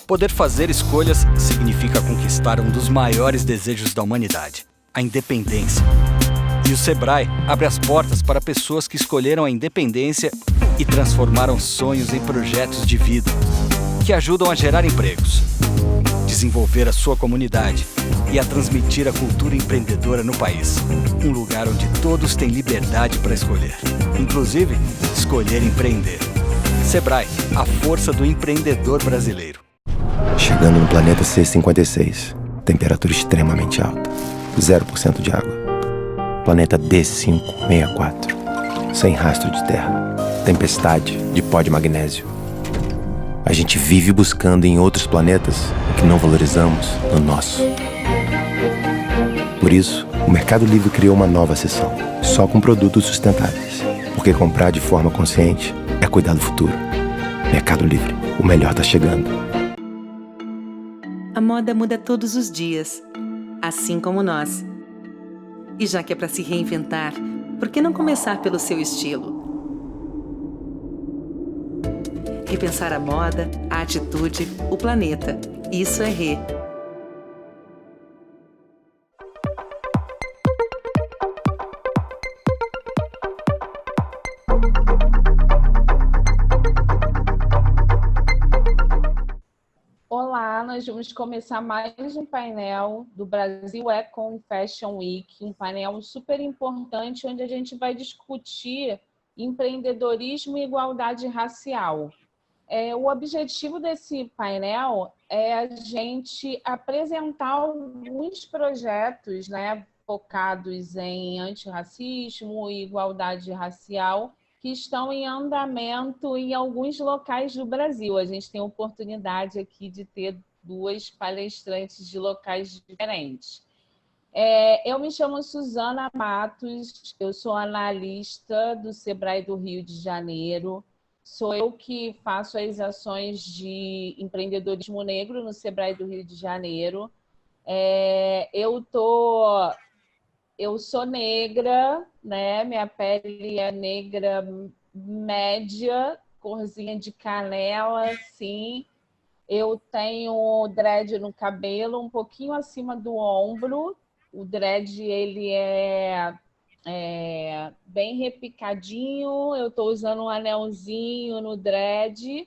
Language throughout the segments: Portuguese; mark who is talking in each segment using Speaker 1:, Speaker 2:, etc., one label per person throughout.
Speaker 1: Poder fazer escolhas significa conquistar um dos maiores desejos da humanidade, a independência. E o Sebrae abre as portas para pessoas que escolheram a independência e transformaram sonhos em projetos de vida, que ajudam a gerar empregos, desenvolver a sua comunidade e a transmitir a cultura empreendedora no país. Um lugar onde todos têm liberdade para escolher, inclusive escolher empreender. Sebrae, a força do empreendedor brasileiro.
Speaker 2: Chegando no planeta C56, temperatura extremamente alta, 0% de água. Planeta D564, sem rastro de terra, tempestade de pó de magnésio. A gente vive buscando em outros planetas o que não valorizamos no nosso. Por isso, o Mercado Livre criou uma nova seção, só com produtos sustentáveis. Porque comprar de forma consciente é cuidar do futuro. Mercado Livre, o melhor tá chegando.
Speaker 3: A moda muda todos os dias, assim como nós. E já que é para se reinventar, por que não começar pelo seu estilo? Repensar a moda, a atitude, o planeta. Isso é Rê.
Speaker 4: Olá, nós vamos começar mais um painel do Brasil Econ Fashion Week, um painel super importante onde a gente vai discutir empreendedorismo e igualdade racial. O objetivo desse painel é a gente apresentar alguns projetos, né, focados em antirracismo e igualdade racial, que estão em andamento em alguns locais do Brasil. A gente tem a oportunidade aqui de ter duas palestrantes de locais diferentes. Eu me chamo Suzana Matos, eu sou analista do Sebrae do Rio de Janeiro, sou eu que faço as ações de empreendedorismo negro no Sebrae do Rio de Janeiro. Eu sou negra, né? Minha pele é negra média, corzinha de canela, sim. Eu tenho dread no cabelo, um pouquinho acima do ombro. O dread ele é bem repicadinho. Eu estou usando um anelzinho no dread.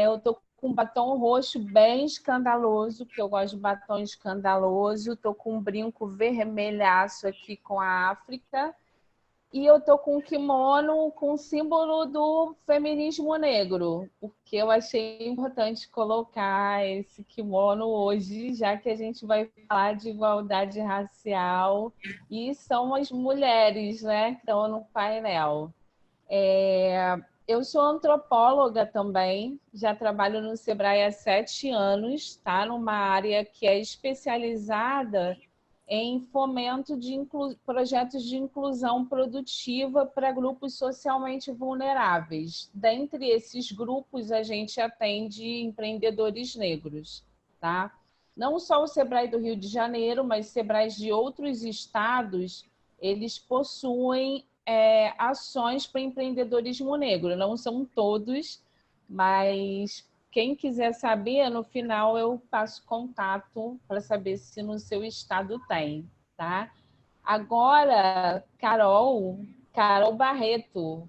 Speaker 4: Eu estou com um batom roxo bem escandaloso, porque eu gosto de batom escandaloso. Estou com um brinco vermelhaço aqui com a África. E eu estou com um kimono com o símbolo do feminismo negro, porque eu achei importante colocar esse kimono hoje, já que a gente vai falar de igualdade racial e são as mulheres, né, que estão no painel. Eu sou antropóloga também, já trabalho no Sebrae há 7 anos, tá? Numa área que é especializada em fomento de projetos de inclusão produtiva para grupos socialmente vulneráveis. Dentre esses grupos, a gente atende empreendedores negros, tá? Não só o Sebrae do Rio de Janeiro, mas Sebrais de outros estados, eles possuem ações para empreendedorismo negro. Não são todos, mas quem quiser saber, no final eu passo contato para saber se no seu estado tem, tá? Agora, Carol Barreto.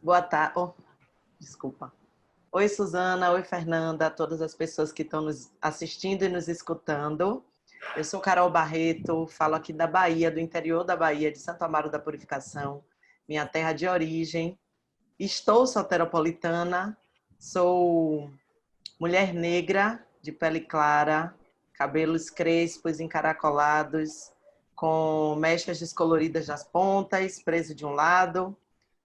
Speaker 5: Boa tarde. Desculpa. Oi, Suzana. Oi, Fernanda. Todas as pessoas que estão nos assistindo e nos escutando. Eu sou Carol Barreto, falo aqui da Bahia, do interior da Bahia, de Santo Amaro da Purificação, minha terra de origem. Estou soteropolitana, sou mulher negra, de pele clara, cabelos crespos, encaracolados, com mechas descoloridas nas pontas, preso de um lado.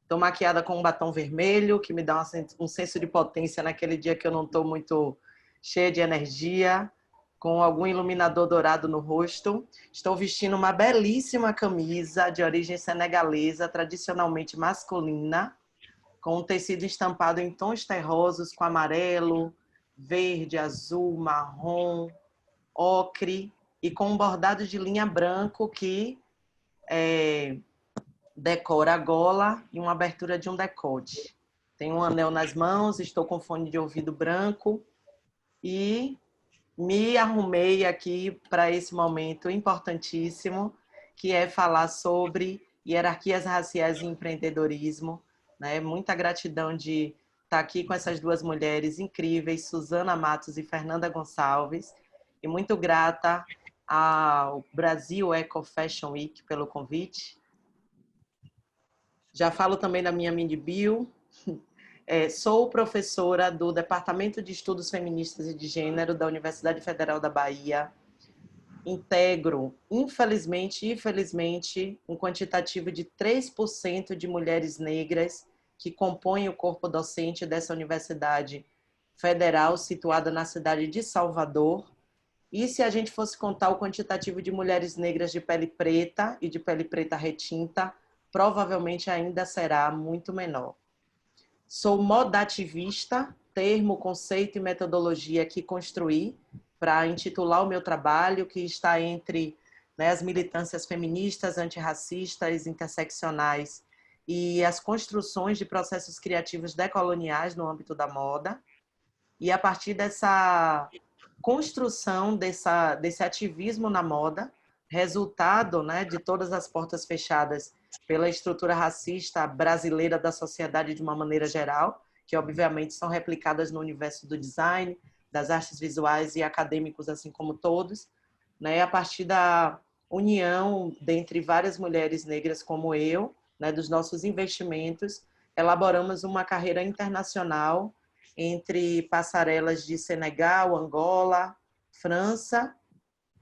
Speaker 5: Estou maquiada com um batom vermelho, que me dá um senso de potência naquele dia que eu não estou muito cheia de energia, com algum iluminador dourado no rosto. Estou vestindo uma belíssima camisa de origem senegalesa, tradicionalmente masculina, com um tecido estampado em tons terrosos, com amarelo, verde, azul, marrom, ocre, e com um bordado de linha branco que decora a gola e uma abertura de um decote. Tenho um anel nas mãos, estou com fone de ouvido branco e me arrumei aqui para esse momento importantíssimo, que é falar sobre hierarquias raciais e empreendedorismo, né? Muita gratidão de estar aqui com essas duas mulheres incríveis, Suzana Matos e Fernanda Gonçalves, e muito grata ao Brasil Eco Fashion Week pelo convite. Já falo também da minha mini bio. Sou professora do Departamento de Estudos Feministas e de Gênero da Universidade Federal da Bahia. Integro, infelizmente e felizmente, um quantitativo de 3% de mulheres negras que compõem o corpo docente dessa universidade federal, situada na cidade de Salvador. E se a gente fosse contar o quantitativo de mulheres negras de pele preta e de pele preta retinta, provavelmente ainda será muito menor. Sou modativista, termo, conceito e metodologia que construí para intitular o meu trabalho, que está entre, né, as militâncias feministas, antirracistas, interseccionais e as construções de processos criativos decoloniais no âmbito da moda. E a partir dessa construção desse ativismo na moda, resultado, né, de todas as portas fechadas pela estrutura racista brasileira da sociedade de uma maneira geral, que obviamente são replicadas no universo do design, das artes visuais e acadêmicos, assim como todos, né, a partir da união dentre várias mulheres negras como eu, né, dos nossos investimentos, elaboramos uma carreira internacional entre passarelas de Senegal, Angola, França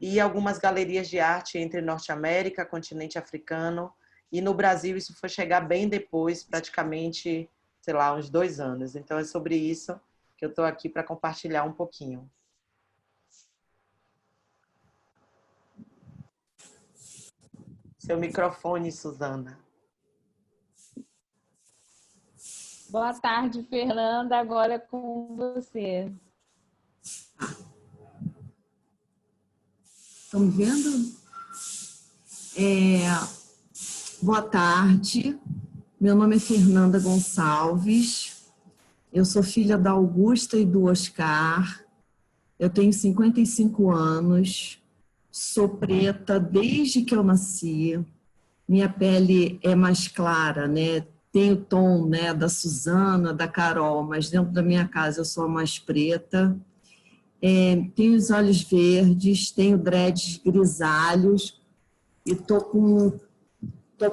Speaker 5: e algumas galerias de arte entre Norte América, continente africano, e no Brasil isso foi chegar bem depois, praticamente, sei lá, uns 2 anos. Então é sobre isso que eu estou aqui para compartilhar um pouquinho. Seu microfone, Suzana.
Speaker 4: Boa tarde, Fernanda. Agora é com você.
Speaker 6: Estão me vendo? Boa tarde. Meu nome é Fernanda Gonçalves. Eu sou filha da Augusta e do Oscar. Eu tenho 55 anos. Sou preta desde que eu nasci. Minha pele é mais clara, né? Tem o tom, né, da Suzana, da Carol, mas dentro da minha casa eu sou a mais preta. Tenho os olhos verdes, tenho dreads grisalhos e tô com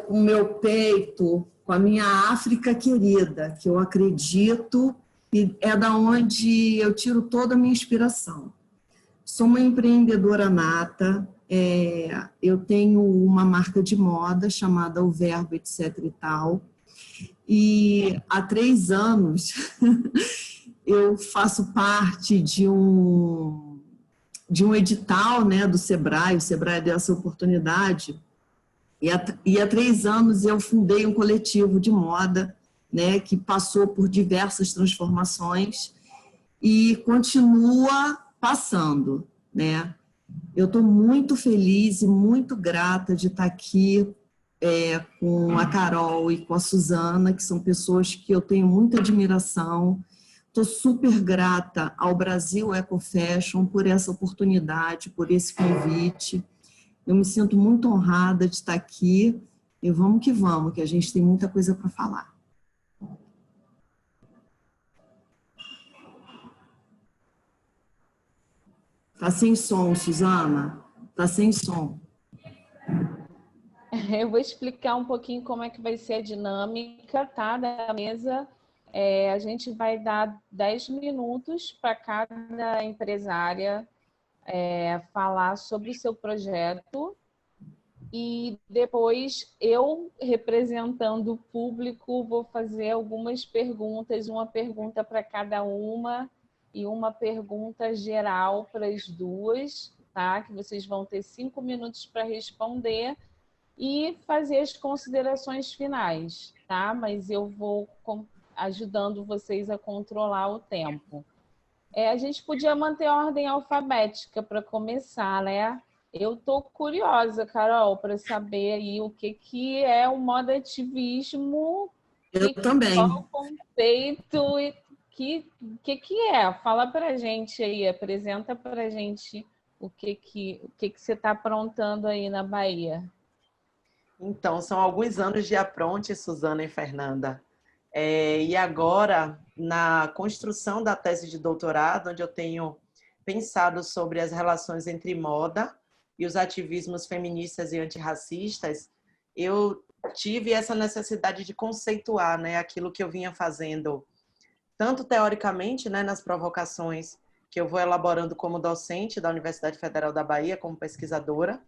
Speaker 6: o meu peito, com a minha África querida, que eu acredito e é da onde eu tiro toda a minha inspiração. Sou uma empreendedora nata, eu tenho uma marca de moda chamada O Verbo, etc e tal, e há 3 anos eu faço parte de um edital, né, do Sebrae. O Sebrae deu essa oportunidade, e há 3 anos eu fundei um coletivo de moda, né, que passou por diversas transformações e continua passando, né? Eu estou muito feliz e muito grata de estar aqui com a Carol e com a Suzana, que são pessoas que eu tenho muita admiração. Estou super grata ao Brasil Eco Fashion por essa oportunidade, por esse convite. Eu me sinto muito honrada de estar aqui e vamos, que a gente tem muita coisa para falar. Tá sem som, Suzana? Tá sem som.
Speaker 4: Eu vou explicar um pouquinho como é que vai ser a dinâmica, tá, da mesa. A gente vai dar 10 minutos para cada empresária falar sobre o seu projeto e depois eu, representando o público, vou fazer algumas perguntas, uma pergunta para cada uma e uma pergunta geral para as duas, tá? Que vocês vão ter 5 minutos para responder e fazer as considerações finais, tá? Mas eu vou ajudando vocês a controlar o tempo. A gente podia manter a ordem alfabética para começar, né? Eu estou curiosa, Carol, para saber aí o que é o moda ativismo.
Speaker 6: Eu também.
Speaker 4: conceito que é? Fala pra gente aí, apresenta pra gente o que você está aprontando aí na Bahia.
Speaker 5: Então, são alguns anos de apronte, Suzana e Fernanda. E agora, na construção da tese de doutorado, onde eu tenho pensado sobre as relações entre moda e os ativismos feministas e antirracistas, eu tive essa necessidade de conceituar, né, aquilo que eu vinha fazendo, tanto teoricamente, né, nas provocações que eu vou elaborando como docente da Universidade Federal da Bahia, como pesquisadora.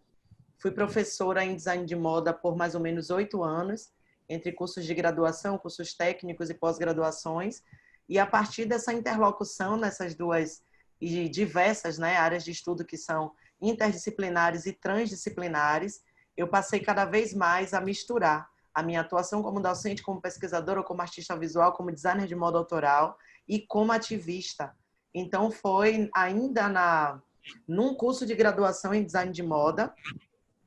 Speaker 5: Fui professora em design de moda por mais ou menos 8 anos, entre cursos de graduação, cursos técnicos e pós-graduações. E a partir dessa interlocução nessas duas e diversas, né, áreas de estudo que são interdisciplinares e transdisciplinares, eu passei cada vez mais a misturar a minha atuação como docente, como pesquisadora, como artista visual, como designer de moda autoral e como ativista. Então, foi ainda num curso de graduação em design de moda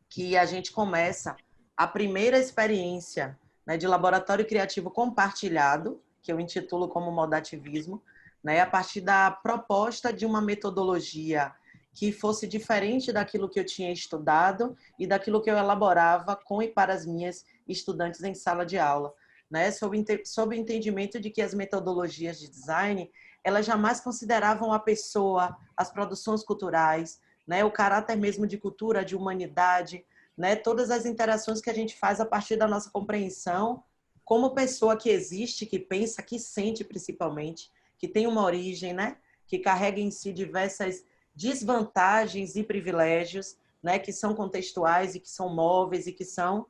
Speaker 5: que a gente começa a primeira experiência, né, de laboratório criativo compartilhado, que eu intitulo como modativismo, né, a partir da proposta de uma metodologia que fosse diferente daquilo que eu tinha estudado e daquilo que eu elaborava com e para as minhas estudantes em sala de aula, né, sob o entendimento de que as metodologias de design, elas jamais consideravam a pessoa, as produções culturais, né, o caráter mesmo de cultura, de humanidade, né, todas as interações que a gente faz a partir da nossa compreensão como pessoa que existe, que pensa, que sente principalmente, que tem uma origem, né, que carrega em si diversas desvantagens e privilégios, né, que são contextuais e que são móveis e que são,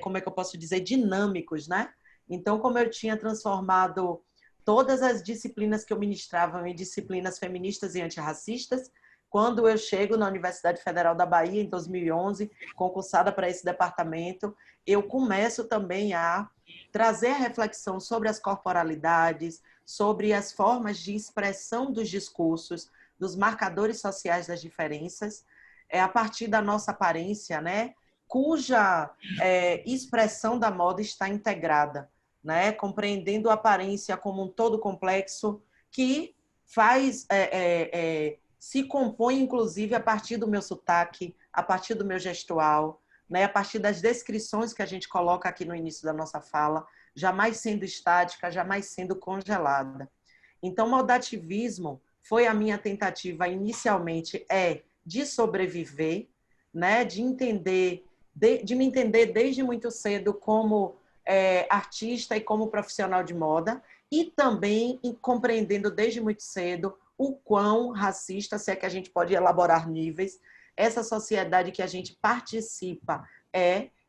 Speaker 5: como é que eu posso dizer, dinâmicos, né? Então, como eu tinha transformado todas as disciplinas que eu ministrava em disciplinas feministas e antirracistas, quando eu chego na Universidade Federal da Bahia, em 2011, concursada para esse departamento, eu começo também a trazer a reflexão sobre as corporalidades, sobre as formas de expressão dos discursos, dos marcadores sociais das diferenças, a partir da nossa aparência, né, cuja expressão da moda está integrada, né, compreendendo a aparência como um todo complexo que faz... se compõe, inclusive, a partir do meu sotaque, a partir do meu gestual, né, a partir das descrições que a gente coloca aqui no início da nossa fala, jamais sendo estática, jamais sendo congelada. Então, o modativismo foi a minha tentativa, inicialmente, de sobreviver, né, de me entender desde muito cedo como artista e como profissional de moda, e também compreendendo desde muito cedo o quão racista, se é que a gente pode elaborar níveis, essa sociedade que a gente participa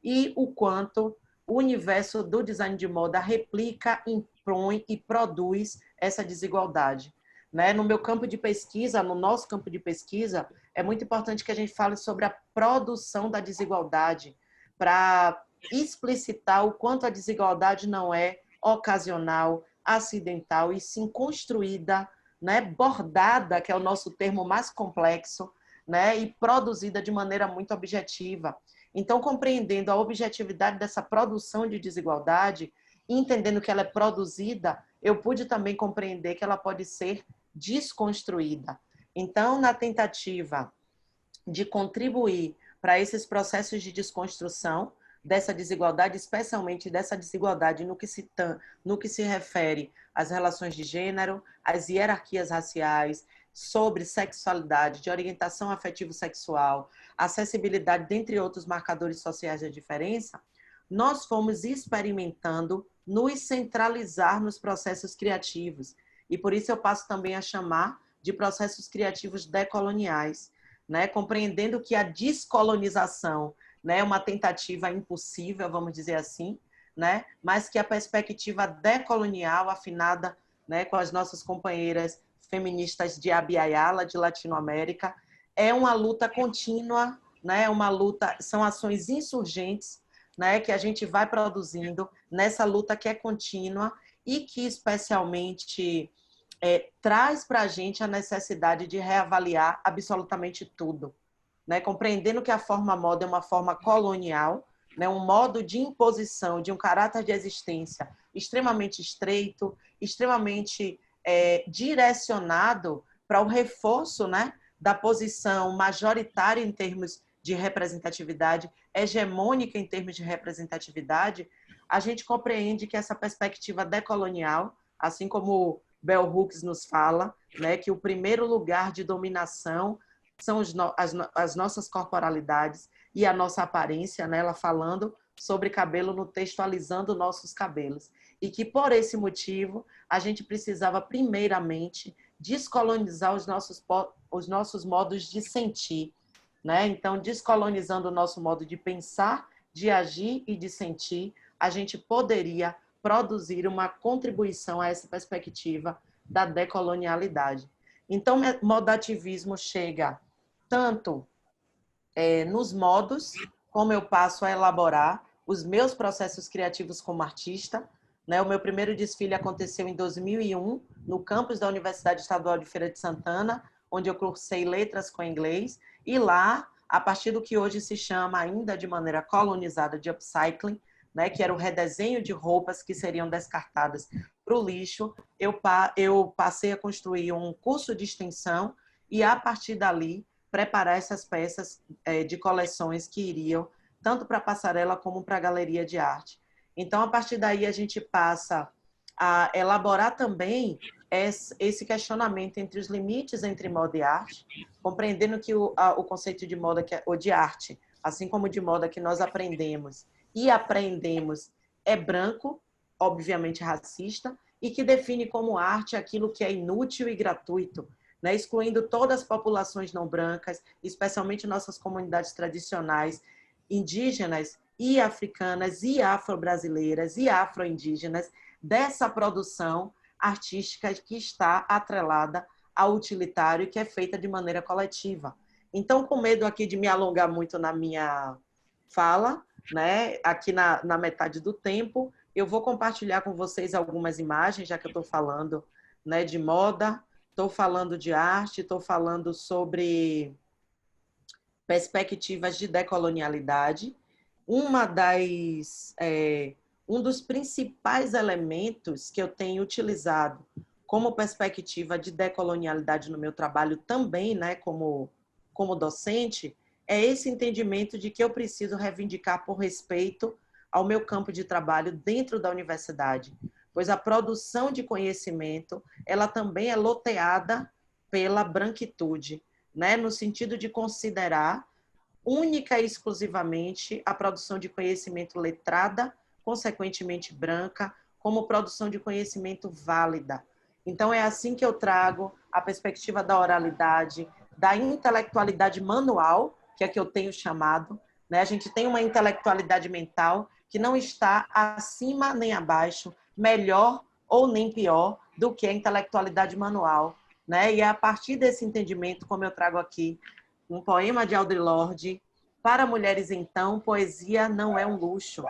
Speaker 5: e o quanto o universo do design de moda replica, impõe e produz essa desigualdade. Né? No meu campo de pesquisa, no nosso campo de pesquisa, é muito importante que a gente fale sobre a produção da desigualdade, para explicitar o quanto a desigualdade não é ocasional, acidental, e sim construída, né, bordada, que é o nosso termo mais complexo, né, e produzida de maneira muito objetiva. Então, compreendendo a objetividade dessa produção de desigualdade, entendendo que ela é produzida, eu pude também compreender que ela pode ser desconstruída. Então, na tentativa de contribuir para esses processos de desconstrução dessa desigualdade, especialmente dessa desigualdade no que se refere às relações de gênero, às hierarquias raciais, sobre sexualidade, de orientação afetivo-sexual, acessibilidade, dentre outros marcadores sociais da diferença, nós fomos experimentando nos centralizar nos processos criativos. E por isso eu passo também a chamar de processos criativos decoloniais, né? Compreendendo que a descolonização, né, é uma tentativa impossível, vamos dizer assim, né? Mas que a perspectiva decolonial, afinada, né, com as nossas companheiras feministas de Abya-Yala, de Latinoamérica, é uma luta contínua, né? Uma luta, são ações insurgentes, né, que a gente vai produzindo nessa luta que é contínua e que especialmente traz para a gente a necessidade de reavaliar absolutamente tudo, né? Compreendendo que a forma moda é uma forma colonial, né, um modo de imposição, de um caráter de existência extremamente estreito, extremamente direcionado para o reforço, né, da posição majoritária em termos de representatividade, hegemônica em termos de representatividade, a gente compreende que essa perspectiva decolonial, assim como Bell Hooks nos fala, né, que o primeiro lugar de dominação são as nossas corporalidades e a nossa aparência, né, ela falando sobre cabelo no texto Alisando Nossos Cabelos. E que, por esse motivo, a gente precisava, primeiramente, descolonizar os nossos modos de sentir, né? Então, descolonizando o nosso modo de pensar, de agir e de sentir, a gente poderia produzir uma contribuição a essa perspectiva da decolonialidade. Então, o modativismo chega tanto nos modos, como eu passo a elaborar os meus processos criativos como artista, né? O meu primeiro desfile aconteceu em 2001, no campus da Universidade Estadual de Feira de Santana, onde eu cursei letras com inglês, e lá, a partir do que hoje se chama ainda de maneira colonizada de upcycling, né, que era o redesenho de roupas que seriam descartadas para o lixo, eu passei a construir um curso de extensão e, a partir dali, preparar essas peças de coleções que iriam tanto para a passarela como para a galeria de arte. Então, a partir daí, a gente passa a elaborar também esse questionamento entre os limites entre moda e arte, compreendendo que o conceito de moda ou de arte, assim como de moda que nós aprendemos e apreendemos, é branco, obviamente racista, e que define como arte aquilo que é inútil e gratuito, né? Excluindo todas as populações não brancas, especialmente nossas comunidades tradicionais, indígenas e africanas e afro-brasileiras e afro-indígenas, dessa produção artística que está atrelada ao utilitário e que é feita de maneira coletiva. Então, com medo aqui de me alongar muito na minha fala, né, aqui na metade do tempo, eu vou compartilhar com vocês algumas imagens, já que eu estou falando, né, de moda, estou falando de arte, estou falando sobre perspectivas de decolonialidade. Um dos principais elementos que eu tenho utilizado como perspectiva de decolonialidade no meu trabalho também, né, como docente, é esse entendimento de que eu preciso reivindicar por respeito ao meu campo de trabalho dentro da universidade, pois a produção de conhecimento, ela também é loteada pela branquitude, né, no sentido de considerar única e exclusivamente a produção de conhecimento letrada, consequentemente branca, como produção de conhecimento válida. Então, é assim que eu trago a perspectiva da oralidade, da intelectualidade manual, que é que eu tenho chamado, né? A gente tem uma intelectualidade mental que não está acima nem abaixo, melhor ou nem pior do que a intelectualidade manual, né? E é a partir desse entendimento, como eu trago aqui, um poema de Audre Lorde: para mulheres, então, poesia não é um luxo,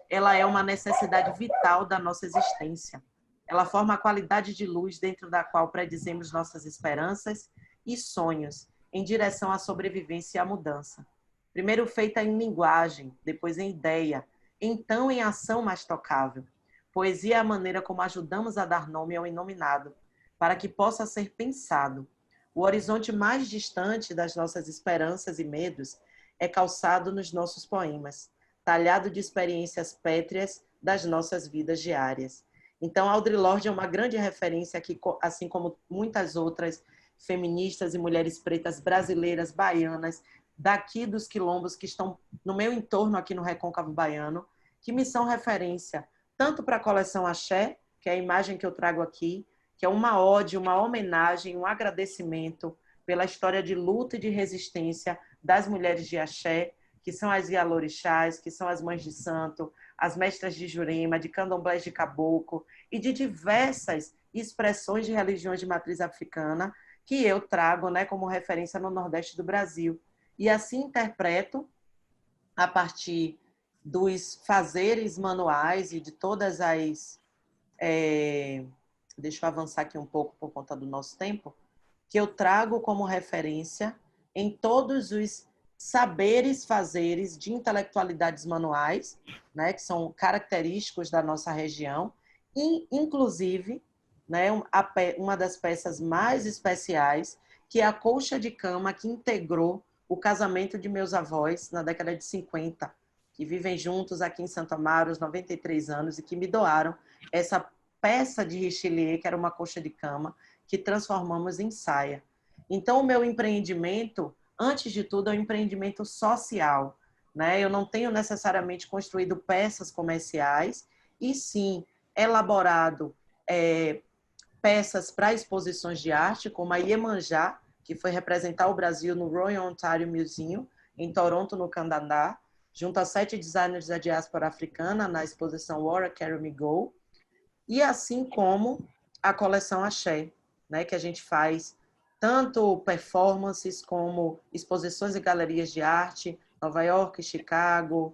Speaker 5: ela é uma necessidade vital da nossa existência. Ela forma a qualidade de luz dentro da qual predizemos nossas esperanças e sonhos em direção à sobrevivência e à mudança. Primeiro feita em linguagem, depois em ideia, então em ação mais tocável. Poesia é a maneira como ajudamos a dar nome ao inominado, para que possa ser pensado. O horizonte mais distante das nossas esperanças e medos é calçado nos nossos poemas, talhado de experiências pétreas das nossas vidas diárias. Então, Audre Lorde é uma grande referência aqui, assim como muitas outras feministas e mulheres pretas brasileiras, baianas, daqui dos quilombos que estão no meu entorno aqui no Recôncavo Baiano, que me são referência tanto para a coleção Axé, que é a imagem que eu trago aqui, que é uma ode, uma homenagem, um agradecimento pela história de luta e de resistência das mulheres de Axé, que são as Ialorixás, que são as mães de santo, as mestras de Jurema, de candomblés de caboclo e de diversas expressões de religiões de matriz africana que eu trago, né, como referência no Nordeste do Brasil. E assim interpreto, a partir dos fazeres manuais e de todas as... deixa eu avançar aqui um pouco por conta do nosso tempo, que eu trago como referência em todos os saberes, fazeres de intelectualidades manuais, né, que são característicos da nossa região, e, inclusive, né, uma das peças mais especiais, que é a colcha de cama que integrou o casamento de meus avós na década de 50, que vivem juntos aqui em Santo Amaro, aos 93 anos, e que me doaram essa peça de Richelieu, que era uma colcha de cama, que transformamos em saia. Então, o meu empreendimento, antes de tudo, é um empreendimento social, né? Eu não tenho necessariamente construído peças comerciais, e sim elaborado peças para exposições de arte, como a Iemanjá, que foi representar o Brasil no Royal Ontario Museum, em Toronto, no Canadá, junto a 7 designers da diáspora africana, na exposição Wara Carry Me Go, e assim como a coleção Axé, né, que a gente faz tanto performances como exposições e galerias de arte, Nova York, Chicago,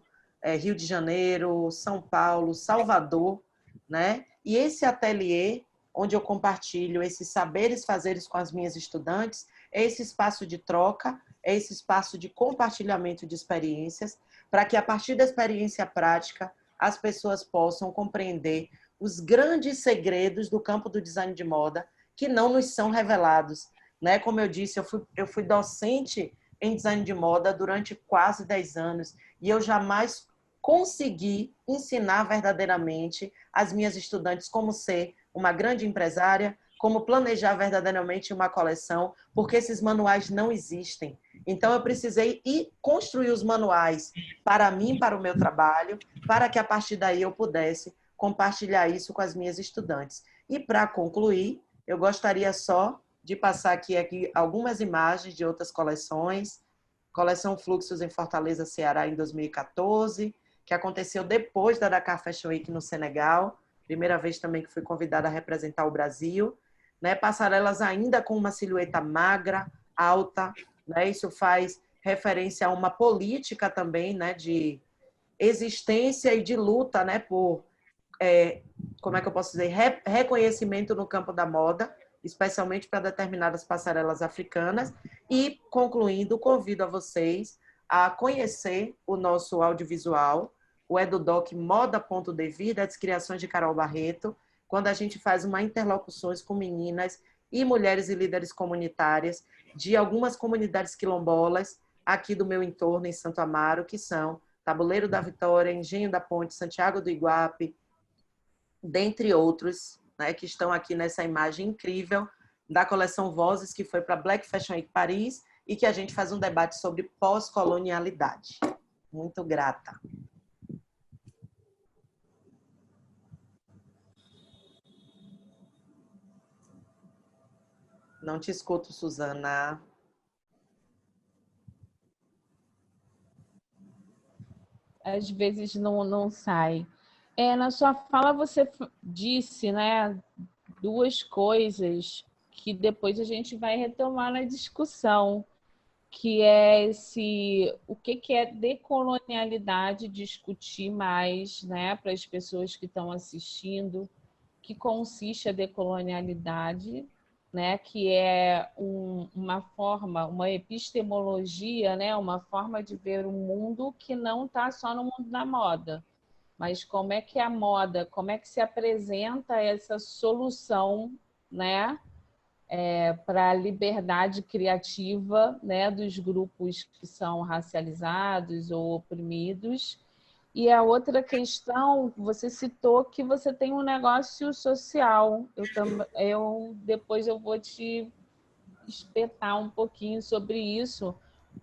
Speaker 5: Rio de Janeiro, São Paulo, Salvador, né? E esse ateliê, onde eu compartilho esses saberes fazeres com as minhas estudantes, é esse espaço de troca, é esse espaço de compartilhamento de experiências, para que a partir da experiência prática as pessoas possam compreender os grandes segredos do campo do design de moda que não nos são revelados, né? Como eu disse, eu fui docente em design de moda durante quase 10 anos e eu jamais consegui ensinar verdadeiramente as minhas estudantes como ser uma grande empresária, como planejar verdadeiramente uma coleção, porque esses manuais não existem. Então, eu precisei ir construir os manuais para mim, para o meu trabalho, para que a partir daí eu pudesse compartilhar isso com as minhas estudantes. E para concluir, eu gostaria só de passar aqui algumas imagens de outras coleções. Coleção Fluxos em Fortaleza, Ceará, em 2014, que aconteceu depois da Dakar Fashion Week no Senegal, primeira vez também que fui convidada a representar o Brasil, né? Passarelas ainda com uma silhueta magra, alta, né? Isso faz referência a uma política também, né, de existência e de luta, né, por, como é que eu posso dizer, reconhecimento no campo da moda, especialmente para determinadas passarelas africanas. E, concluindo, convido a vocês a conhecer o nosso audiovisual, o EduDoc Moda.devir, das criações de Carol Barreto, quando a gente faz uma interlocuções com meninas e mulheres e líderes comunitárias de algumas comunidades quilombolas aqui do meu entorno, em Santo Amaro, que são Tabuleiro da Vitória, Engenho da Ponte, Santiago do Iguape, dentre outros, né, que estão aqui nessa imagem incrível da coleção Vozes, que foi para Black Fashion Week Paris, e que a gente faz um debate sobre pós-colonialidade. Muito grata. Não te escuto, Suzana.
Speaker 4: Às vezes não sai. Na sua fala você disse, né, duas coisas que depois a gente vai retomar na discussão, que é o que é decolonialidade, discutir mais, né, para as pessoas que estão assistindo, que consiste a decolonialidade, né, que é uma forma, uma epistemologia, né, uma forma de ver o mundo que não está só no mundo da moda, mas como é que a moda, como é que se apresenta essa solução, né, para a liberdade criativa, né, dos grupos que são racializados ou oprimidos. E a outra questão, você citou que você tem um negócio social. Depois eu vou te espetar um pouquinho sobre isso,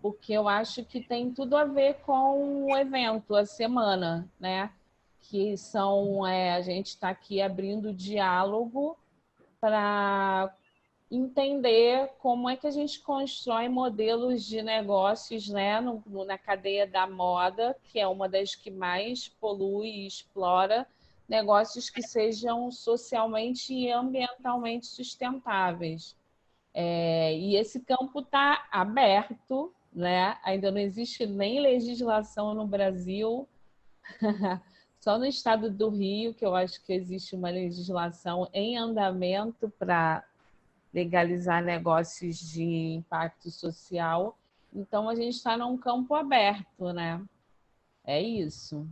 Speaker 4: porque eu acho que tem tudo a ver com o evento, a semana, né? Que são, a gente está aqui abrindo diálogo para entender como é que a gente constrói modelos de negócios, né, na cadeia da moda, que é uma das que mais polui e explora, negócios que sejam socialmente e ambientalmente sustentáveis. E esse campo está aberto, né? Ainda não existe nem legislação no Brasil, só no estado do Rio, que eu acho que existe uma legislação em andamento para legalizar negócios de impacto social. Então, a gente está num campo aberto, né? É isso.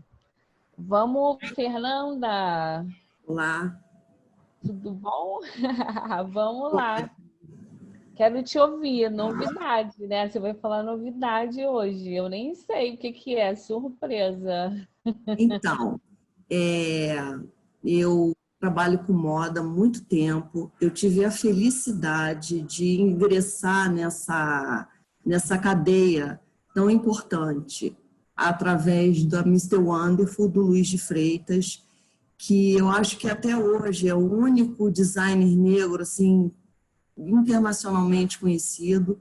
Speaker 4: Vamos, Fernanda.
Speaker 6: Olá.
Speaker 4: Tudo bom? Vamos lá. Quero te ouvir. Novidade, né? Você vai falar novidade hoje. Eu nem sei o que é. Surpresa.
Speaker 6: Então, eu trabalho com moda há muito tempo. Eu tive a felicidade de ingressar nessa cadeia tão importante através da Mr. Wonderful, do Luiz de Freitas, que eu acho que até hoje é o único designer negro assim, internacionalmente conhecido.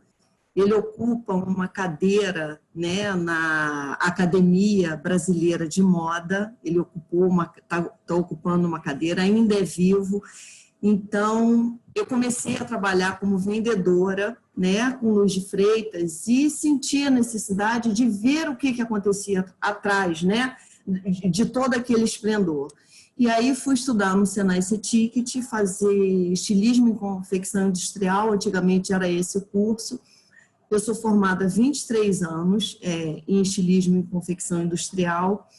Speaker 6: Ele ocupa uma cadeira, né, na Academia Brasileira de Moda, ele está ocupando uma cadeira, ainda é vivo. Então, eu comecei a trabalhar como vendedora, né, com Luiz de Freitas, e senti a necessidade de ver o que acontecia atrás, né, de todo aquele esplendor. E aí fui estudar no Senai C-Ticket, fazer estilismo em confecção industrial, antigamente era esse o curso. Eu sou formada há 23 anos em estilismo em confecção industrial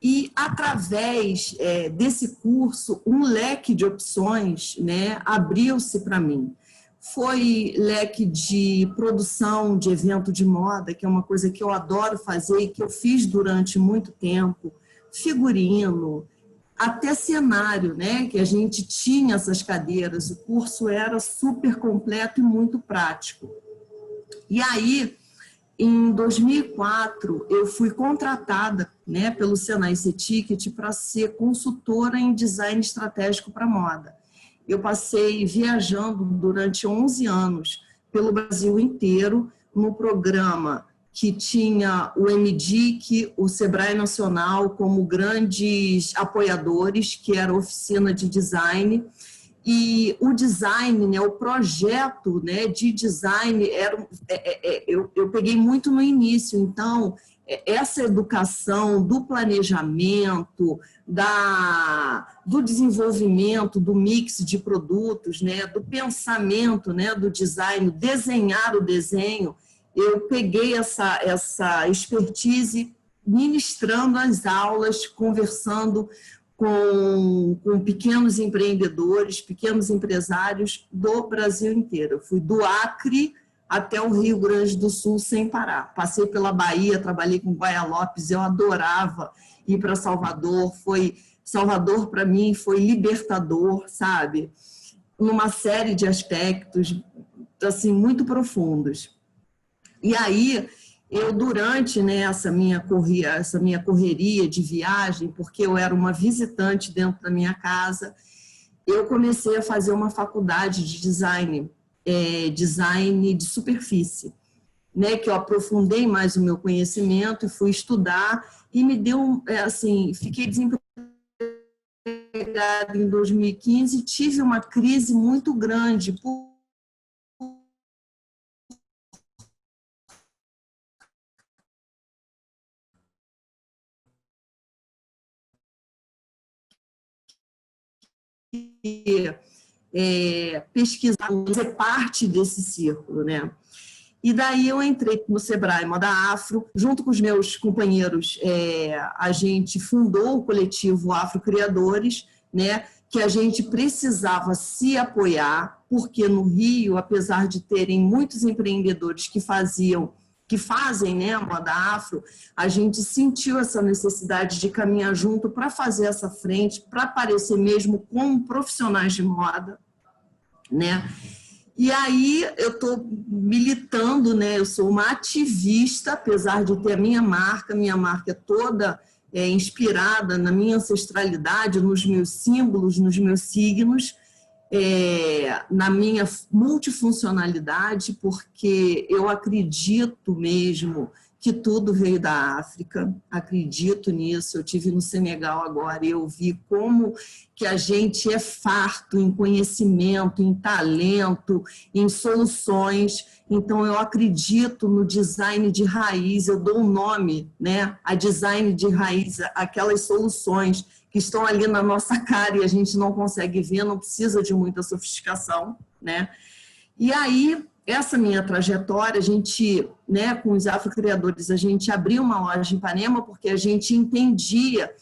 Speaker 6: e, através desse curso, um leque de opções, né, abriu-se para mim. Foi leque de produção de evento de moda, que é uma coisa que eu adoro fazer e que eu fiz durante muito tempo, figurino, até cenário, né, que a gente tinha essas cadeiras, o curso era super completo e muito prático. E aí, em 2004, eu fui contratada, né, pelo Senai C-Ticket para ser consultora em design estratégico para moda. Eu passei viajando durante 11 anos pelo Brasil inteiro, no programa que tinha o MDIC, o Sebrae Nacional como grandes apoiadores, que era a oficina de design. E o design, né, o projeto, né, de design, eu peguei muito no início. Então, essa educação do planejamento, do desenvolvimento, do mix de produtos, né, do pensamento, né, do design, desenhar o desenho, eu peguei essa expertise ministrando as aulas, conversando com pequenos empreendedores, pequenos empresários do Brasil inteiro. Eu fui do Acre até o Rio Grande do Sul sem parar. Passei pela Bahia, trabalhei com Guaia Lopes, eu adorava ir para Salvador. Salvador, para mim, foi libertador, sabe? Numa série de aspectos assim, muito profundos. E aí, eu, durante, né, essa minha correria de viagem, porque eu era uma visitante dentro da minha casa, eu comecei a fazer uma faculdade de design, design de superfície, né, que eu aprofundei mais o meu conhecimento e fui estudar e me deu, assim, fiquei desempregada em 2015 e tive uma crise muito grande pesquisar, fazer parte desse círculo, né? E daí eu entrei no Sebrae Moda Afro, junto com os meus companheiros, a gente fundou o coletivo Afro Criadores, né? Que a gente precisava se apoiar, porque no Rio, apesar de terem muitos empreendedores que fazem, né, a moda afro, a gente sentiu essa necessidade de caminhar junto para fazer essa frente, para aparecer mesmo como profissionais de moda, né? E aí eu estou militando, né? Eu sou uma ativista, apesar de ter a minha marca é toda inspirada na minha ancestralidade, nos meus símbolos, nos meus signos, na minha multifuncionalidade, porque eu acredito mesmo que tudo veio da África, acredito nisso. Eu tive no Senegal agora e eu vi como que a gente é farto em conhecimento, em talento, em soluções. Então, eu acredito no design de raiz, eu dou um nome, né, a design de raiz, aquelas soluções que estão ali na nossa cara e a gente não consegue ver, não precisa de muita sofisticação, né? E aí essa minha trajetória, a gente, né, com os afrocriadores, a gente abriu uma loja em Ipanema porque a gente entendia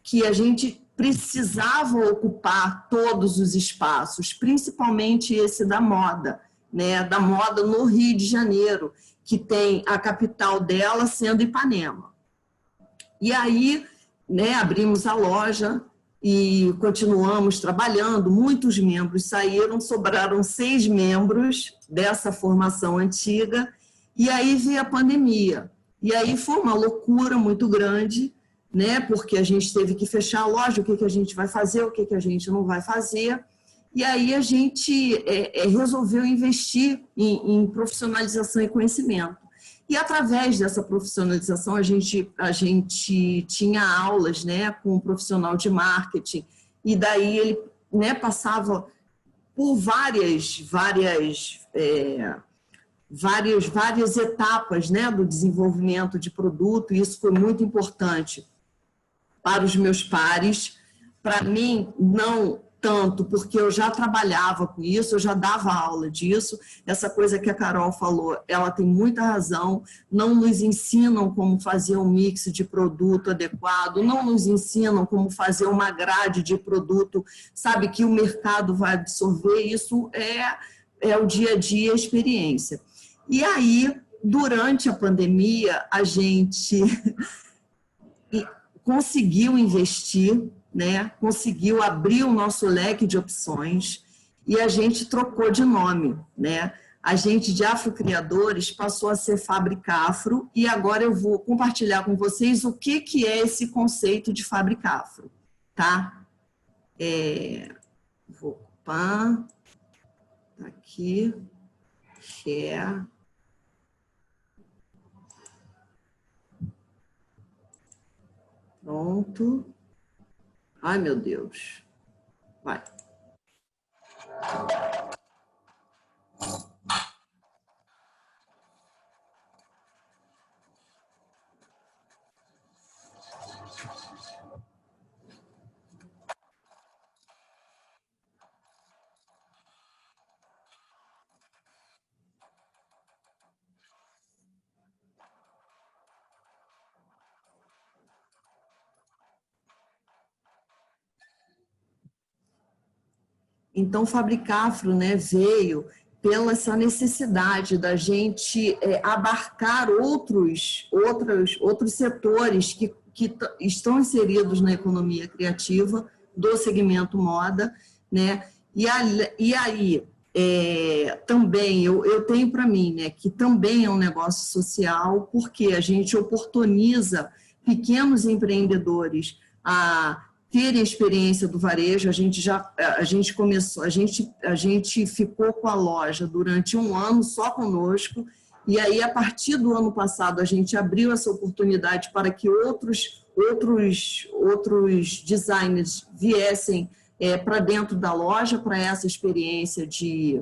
Speaker 6: que a gente precisava ocupar todos os espaços, principalmente esse da moda, né, da moda no Rio de Janeiro, que tem a capital dela sendo Ipanema. E aí, né, abrimos a loja e continuamos trabalhando, muitos membros saíram, sobraram 6 membros dessa formação antiga, e aí veio a pandemia. E aí foi uma loucura muito grande, né, porque a gente teve que fechar a loja, o que a gente vai fazer, o que a gente não vai fazer. E aí a gente resolveu investir em profissionalização e conhecimento. E através dessa profissionalização, a gente tinha aulas, né, com um profissional de marketing, e daí ele, né, passava por várias etapas, né, do desenvolvimento de produto, e isso foi muito importante para os meus pares. Para mim, não tanto, porque eu já trabalhava com isso, eu já dava aula disso. Essa coisa que a Carol falou, ela tem muita razão, não nos ensinam como fazer um mix de produto adequado, não nos ensinam como fazer uma grade de produto, sabe, que o mercado vai absorver. Isso é o dia a dia, a experiência. E aí, durante a pandemia, a gente conseguiu investir, né? Conseguiu abrir o nosso leque de opções, e a gente trocou de nome, né? A gente de Afrocriadores passou a ser Fábrica Afro, e agora eu vou compartilhar com vocês o que é esse conceito de Fábrica Afro, tá? Vou ocupar, tá aqui, share. Pronto. Ai, meu Deus. Vai. Então, Fábrica Afro, né, veio pela essa necessidade da gente abarcar outros setores que estão inseridos na economia criativa do segmento moda, né? E aí também eu tenho para mim, né, que também é um negócio social, porque a gente oportuniza pequenos empreendedores a terem experiência do varejo. A gente ficou com a loja durante 1 ano só conosco, e aí a partir do ano passado a gente abriu essa oportunidade para que outros designers viessem para dentro da loja, para essa experiência de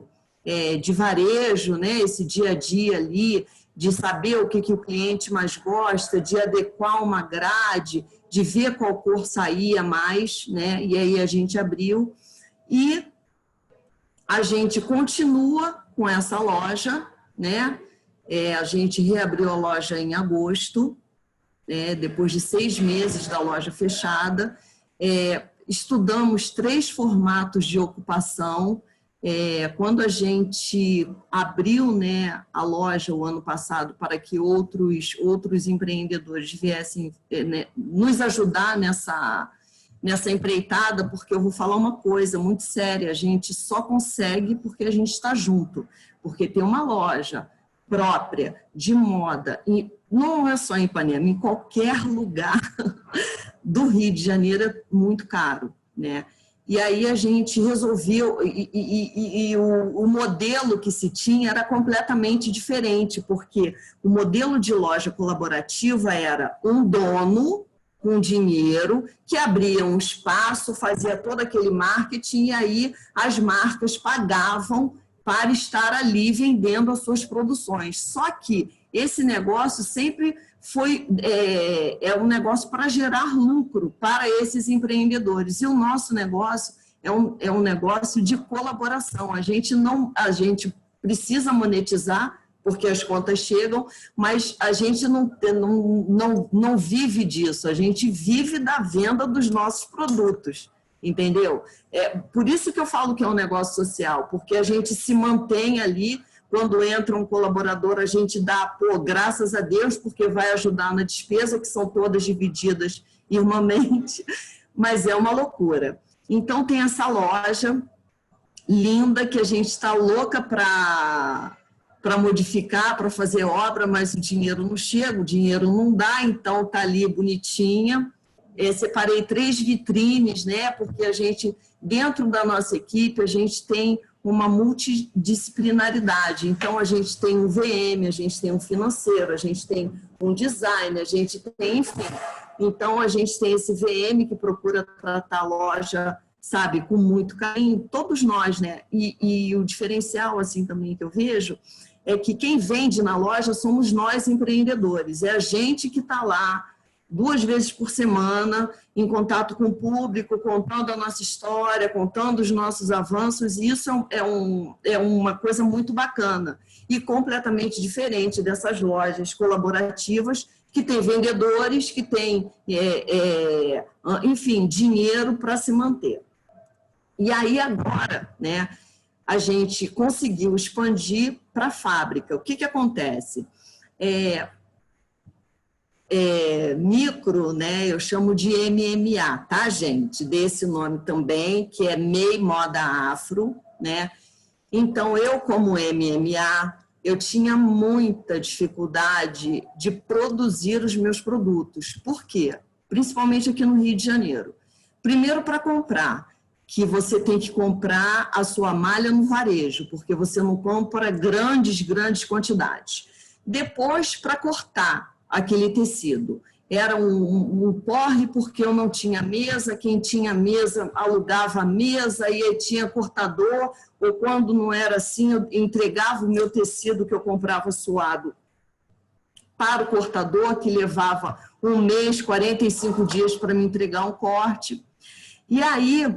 Speaker 6: varejo, né? Esse dia a dia ali, de saber o que o cliente mais gosta, de adequar uma grade, de ver qual cor saía mais, né? E aí a gente abriu, e a gente continua com essa loja, né? A gente reabriu a loja em agosto, depois de 6 meses da loja fechada. Estudamos 3 formatos de ocupação. Quando a gente abriu, né, a loja o ano passado para que outros empreendedores viessem nos ajudar nessa empreitada, porque eu vou falar uma coisa muito séria: a gente só consegue porque a gente está junto, porque ter uma loja própria de moda, e não é só em Ipanema, em qualquer lugar do Rio de Janeiro é muito caro, né? E aí a gente resolveu, e o modelo que se tinha era completamente diferente, porque o modelo de loja colaborativa era um dono com dinheiro que abria um espaço, fazia todo aquele marketing, e aí as marcas pagavam para estar ali vendendo as suas produções. Só que esse negócio sempre foi um negócio para gerar lucro para esses empreendedores. E o nosso negócio é um negócio de colaboração. A gente precisa monetizar, porque as contas chegam, mas a gente não vive disso, a gente vive da venda dos nossos produtos, entendeu? Por isso que eu falo que é um negócio social, porque a gente se mantém ali. Quando entra um colaborador, a gente dá, graças a Deus, porque vai ajudar na despesa, que são todas divididas irmãmente, mas é uma loucura. Então, tem essa loja linda que a gente está louca para modificar, para fazer obra, mas o dinheiro não chega, o dinheiro não dá, então está ali bonitinha. Separei 3 vitrines, né? Porque a gente, dentro da nossa equipe, a gente tem uma multidisciplinaridade. Então, a gente tem um VM, a gente tem um financeiro, a gente tem um design, a gente tem, enfim. Então, a gente tem esse VM que procura tratar a loja, sabe, com muito carinho, todos nós, né? E o diferencial, assim, também que eu vejo, é que quem vende na loja somos nós, empreendedores. É a gente que está lá 2 vezes por semana, em contato com o público, contando a nossa história, contando os nossos avanços, e isso é uma coisa muito bacana e completamente diferente dessas lojas colaborativas que têm vendedores, que têm, enfim, dinheiro para se manter. E aí agora, né, a gente conseguiu expandir para a fábrica. O que acontece? Micro, né? Eu chamo de MMA, tá, gente? Desse nome também, que é MEI Moda Afro, né? Então, eu, como MMA, eu tinha muita dificuldade de produzir os meus produtos. Por quê? Principalmente aqui no Rio de Janeiro. Primeiro, para comprar, que você tem que comprar a sua malha no varejo, porque você não compra grandes quantidades. Depois, para cortar aquele tecido. Era um porre, porque eu não tinha mesa, quem tinha mesa alugava a mesa, e aí tinha cortador, ou quando não era assim, eu entregava o meu tecido que eu comprava suado para o cortador, que levava 1 mês, 45 dias para me entregar um corte. E aí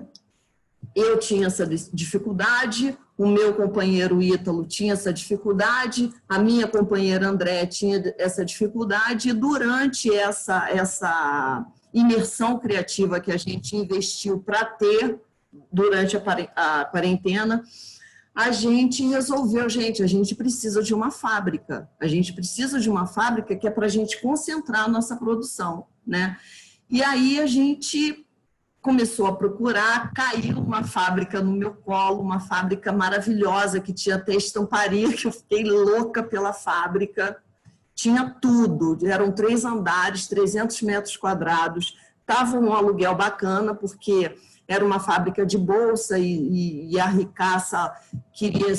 Speaker 6: eu tinha essa dificuldade, o meu companheiro Ítalo tinha essa dificuldade, a minha companheira André tinha essa dificuldade, e durante essa imersão criativa que a gente investiu para ter durante a quarentena, a gente resolveu, a gente precisa de uma fábrica, que é para a gente concentrar a nossa produção, né? E aí a gente começou a procurar, caiu uma fábrica no meu colo, uma fábrica maravilhosa, que tinha até estamparia, que eu fiquei louca pela fábrica, tinha tudo, eram 3 andares, 300 metros quadrados, estava um aluguel bacana, porque era uma fábrica de bolsa e a Ricaça queria,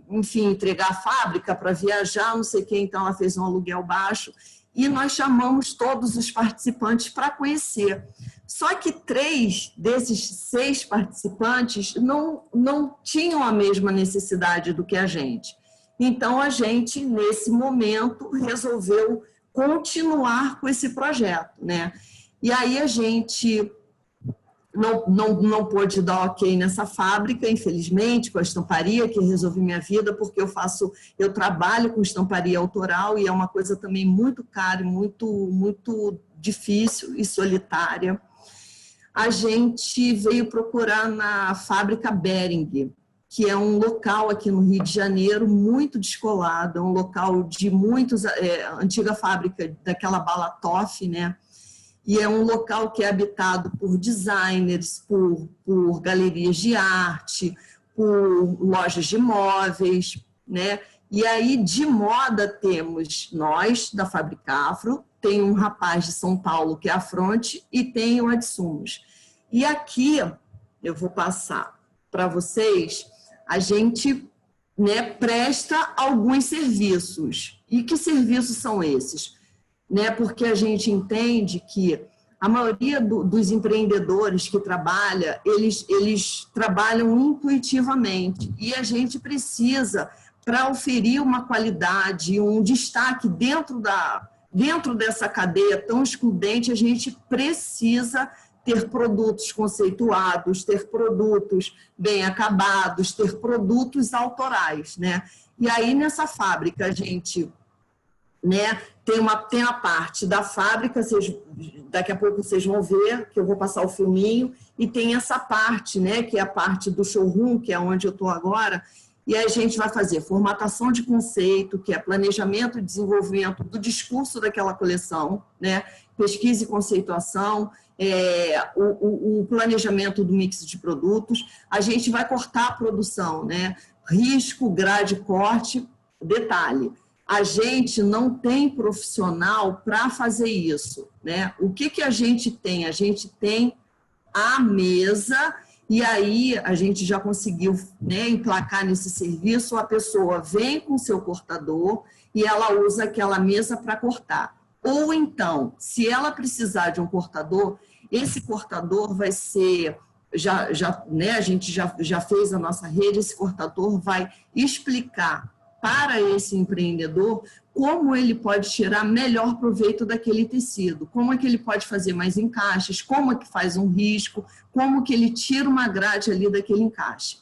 Speaker 6: enfim, entregar a fábrica para viajar, não sei o que, então ela fez um aluguel baixo, e nós chamamos todos os participantes para conhecer. Só que 3 desses 6 participantes não tinham a mesma necessidade do que a gente. Então, a gente, nesse momento, resolveu continuar com esse projeto, né? E aí a gente não pôde dar ok nessa fábrica, infelizmente, com a estamparia, que resolveu minha vida, porque eu trabalho com estamparia autoral, e é uma coisa também muito cara, muito difícil e solitária. A gente veio procurar na fábrica Bering, que é um local aqui no Rio de Janeiro muito descolado, é um local de antiga fábrica daquela Balatoff, né? E é um local que é habitado por designers, por galerias de arte, por lojas de móveis, né? E aí, de moda, temos nós, da Fábrica Afro, tem um rapaz de São Paulo, que é a Fronte, e tem o Adsumos. E aqui, eu vou passar para vocês, a gente, né, presta alguns serviços. E que serviços são esses? Né, porque a gente entende que a maioria dos empreendedores que trabalha, eles trabalham intuitivamente, e a gente precisa, para oferir uma qualidade, um destaque dentro dessa cadeia tão excludente, a gente precisa ter produtos conceituados, ter produtos bem acabados, ter produtos autorais, né? E aí, nessa fábrica, a gente, né, tem a parte da fábrica, daqui a pouco vocês vão ver, que eu vou passar o filminho, e tem essa parte, né, que é a parte do showroom, que é onde eu estou agora, e aí a gente vai fazer formatação de conceito, que é planejamento e desenvolvimento do discurso daquela coleção, né, pesquisa e conceituação, o planejamento do mix de produtos. A gente vai cortar a produção, né, risco, grade, corte, detalhe. A gente não tem profissional para fazer isso, né? O que a gente tem? A gente tem a mesa, e aí a gente já conseguiu, né, emplacar nesse serviço, a pessoa vem com o seu cortador e ela usa aquela mesa para cortar. Ou então, se ela precisar de um cortador, esse cortador vai ser, né, a gente já fez a nossa rede, esse cortador vai explicar para esse empreendedor como ele pode tirar melhor proveito daquele tecido, como é que ele pode fazer mais encaixes, como é que faz um risco, como que ele tira uma grade ali daquele encaixe.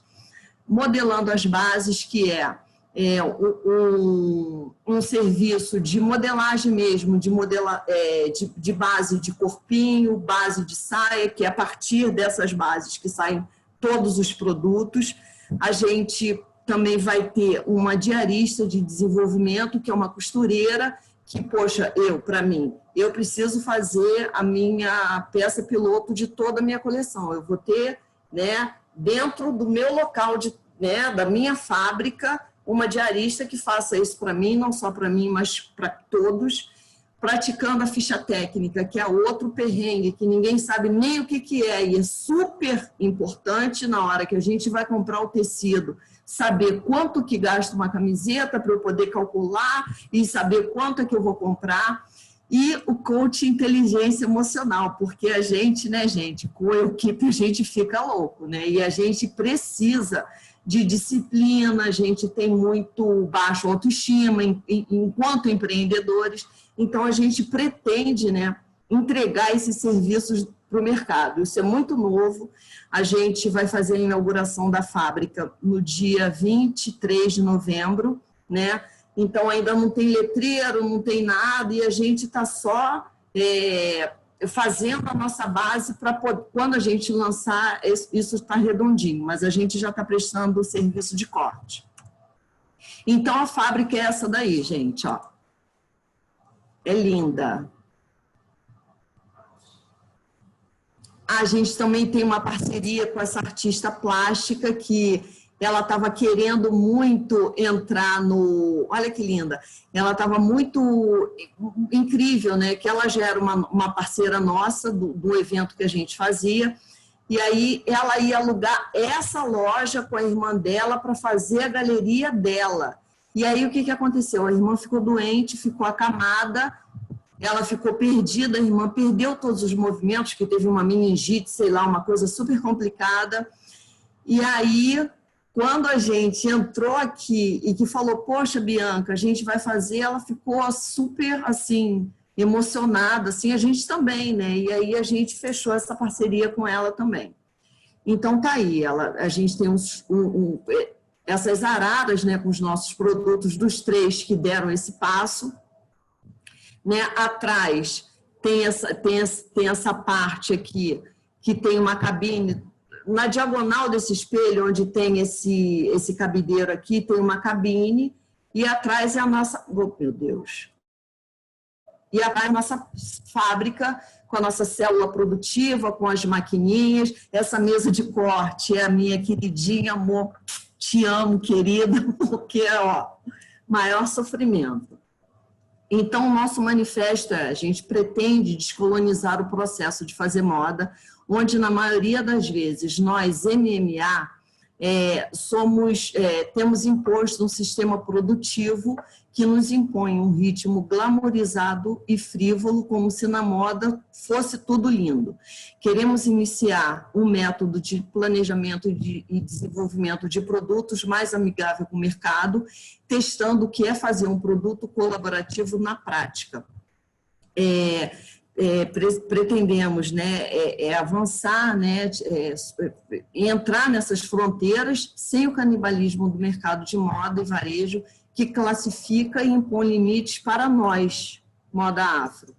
Speaker 6: Modelando as bases, que é um serviço de modelagem mesmo, de base de corpinho, base de saia, que é a partir dessas bases que saem todos os produtos. A gente também vai ter uma diarista de desenvolvimento, que é uma costureira, que, poxa, eu preciso fazer a minha peça piloto de toda a minha coleção. Eu vou ter, né, dentro do meu local, né, da minha fábrica, uma diarista que faça isso para mim, não só para mim, mas para todos, praticando a ficha técnica, que é outro perrengue, que ninguém sabe nem o que é, e é super importante na hora que a gente vai comprar o tecido, saber quanto que gasta uma camiseta para eu poder calcular e saber quanto é que eu vou comprar. E o coach inteligência emocional, porque a gente, né, gente, com a equipe a gente fica louco, né? E a gente precisa de disciplina, a gente tem muito baixo autoestima enquanto empreendedores, então a gente pretende, né, entregar esses serviços para o mercado. Isso é muito novo. A gente vai fazer a inauguração da fábrica no dia 23 de novembro, né? Então ainda não tem letreiro, não tem nada, e a gente está só fazendo a nossa base para quando a gente lançar, isso está redondinho, mas a gente já está prestando o serviço de corte. Então a fábrica é essa daí, gente, ó. É linda. A gente também tem uma parceria com essa artista plástica que ela estava querendo muito entrar no... Olha que linda! Ela estava muito incrível, né? Que ela já era uma parceira nossa do evento que a gente fazia. E aí ela ia alugar essa loja com a irmã dela para fazer a galeria dela. E aí o que aconteceu? A irmã ficou doente, ficou acamada, ela ficou perdida, a irmã perdeu todos os movimentos, que teve uma meningite, sei lá, uma coisa super complicada. E aí, quando a gente entrou aqui e que falou, poxa, Bianca, a gente vai fazer, ela ficou super, assim, emocionada, assim, a gente também, né? E aí a gente fechou essa parceria com ela também. Então, tá aí, a gente tem essas araras, né, com os nossos produtos dos 3 que deram esse passo. Né? Atrás tem essa parte aqui, que tem uma cabine, na diagonal desse espelho, onde tem esse cabideiro aqui, tem uma cabine, e atrás é a nossa... Oh, meu Deus! E atrás é a nossa fábrica, com a nossa célula produtiva, com as maquininhas. Essa mesa de corte é a minha queridinha, amor, te amo, querida, porque é, ó, maior sofrimento. Então, o nosso manifesto a gente pretende descolonizar o processo de fazer moda, onde, na maioria das vezes, nós, MMA, temos imposto um sistema produtivo que nos impõe um ritmo glamorizado e frívolo, como se na moda fosse tudo lindo. Queremos iniciar um método de planejamento e desenvolvimento de produtos mais amigável com o mercado, testando o que é fazer um produto colaborativo na prática. pretendemos, né, avançar, né, entrar nessas fronteiras sem o canibalismo do mercado de moda e varejo, que classifica e impõe limites para nós, moda afro.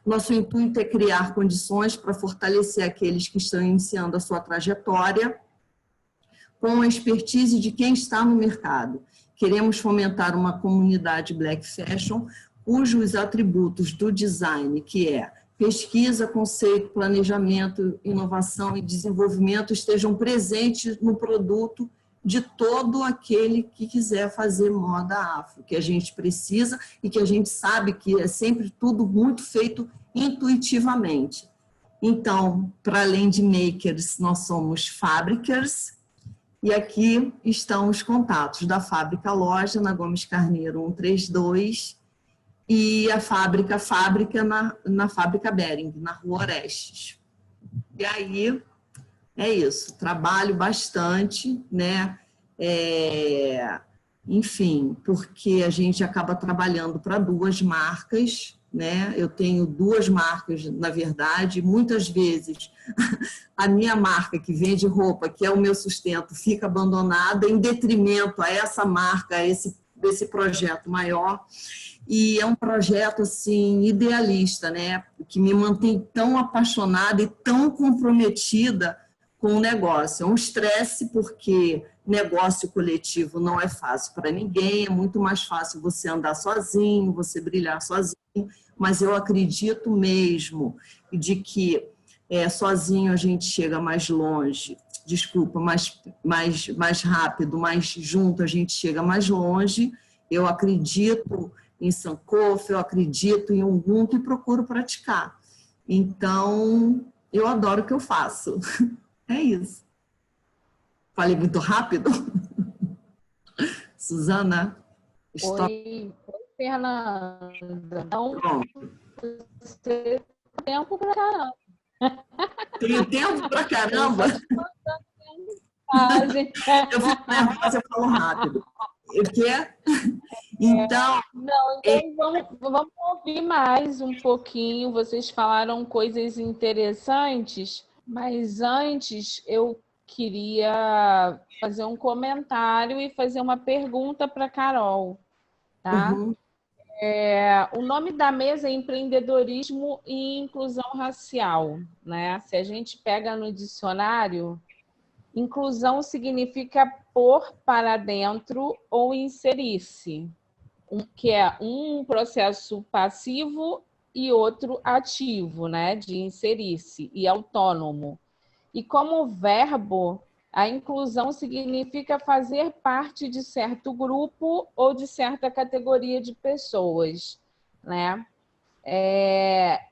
Speaker 6: Nosso intuito é criar condições para fortalecer aqueles que estão iniciando a sua trajetória com a expertise de quem está no mercado. Queremos fomentar uma comunidade Black Fashion cujos atributos do design, que é pesquisa, conceito, planejamento, inovação e desenvolvimento, estejam presentes no produto de todo aquele que quiser fazer moda afro, que a gente precisa e que a gente sabe que é sempre tudo muito feito intuitivamente. Então, para além de makers, nós somos fábricas, e aqui estão os contatos da Fábrica Loja, na Gomes Carneiro 132, e a Fábrica na Fábrica Bering, na Rua Orestes. E aí, é isso, trabalho bastante, né? Enfim, porque a gente acaba trabalhando para 2 marcas, né? Eu tenho 2 marcas, na verdade, muitas vezes a minha marca que vende roupa, que é o meu sustento, fica abandonada em detrimento a essa marca, a esse projeto maior. E é um projeto assim idealista, né? Que me mantém tão apaixonada e tão comprometida com o negócio. É um estresse porque negócio coletivo não é fácil para ninguém, é muito mais fácil você andar sozinho, você brilhar sozinho, mas eu acredito mesmo de que sozinho a gente chega mais longe, mais rápido, mais junto a gente chega mais longe. Eu acredito em Sankofa, eu acredito em Ubuntu e procuro praticar. Então, eu adoro o que eu faço. É isso. Falei muito rápido? Suzana?
Speaker 4: Oi, Fernanda. Então, você tem tempo pra caramba.
Speaker 6: Tenho tempo pra caramba? Eu fico nervosa, eu falo rápido. O quê? Então...
Speaker 4: Então vamos ouvir mais um pouquinho. Vocês falaram coisas interessantes, mas antes eu queria fazer um comentário e fazer uma pergunta para a Carol, tá?
Speaker 6: Uhum.
Speaker 4: O nome da mesa é Empreendedorismo e Inclusão Racial, né? Se a gente pega no dicionário, inclusão significa pôr para dentro ou inserir-se, que é um processo passivo e outro ativo, né? De inserir-se e autônomo. E como verbo, a inclusão significa fazer parte de certo grupo ou de certa categoria de pessoas, né?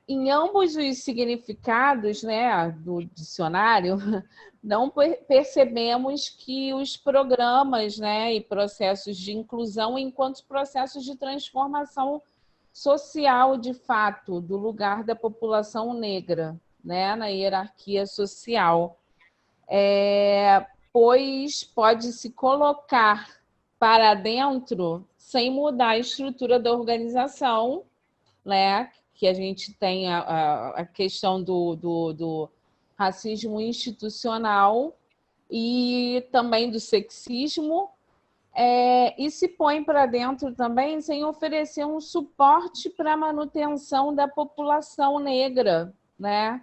Speaker 4: Em ambos os significados, né, do dicionário, não percebemos que os programas, né, e processos de inclusão enquanto processos de transformação social, de fato, do lugar da população negra, né, na hierarquia social. Pois pode se colocar para dentro sem mudar a estrutura da organização, né? Que a gente tem a questão do racismo institucional e também do sexismo, e se põe para dentro também sem oferecer um suporte para a manutenção da população negra, né?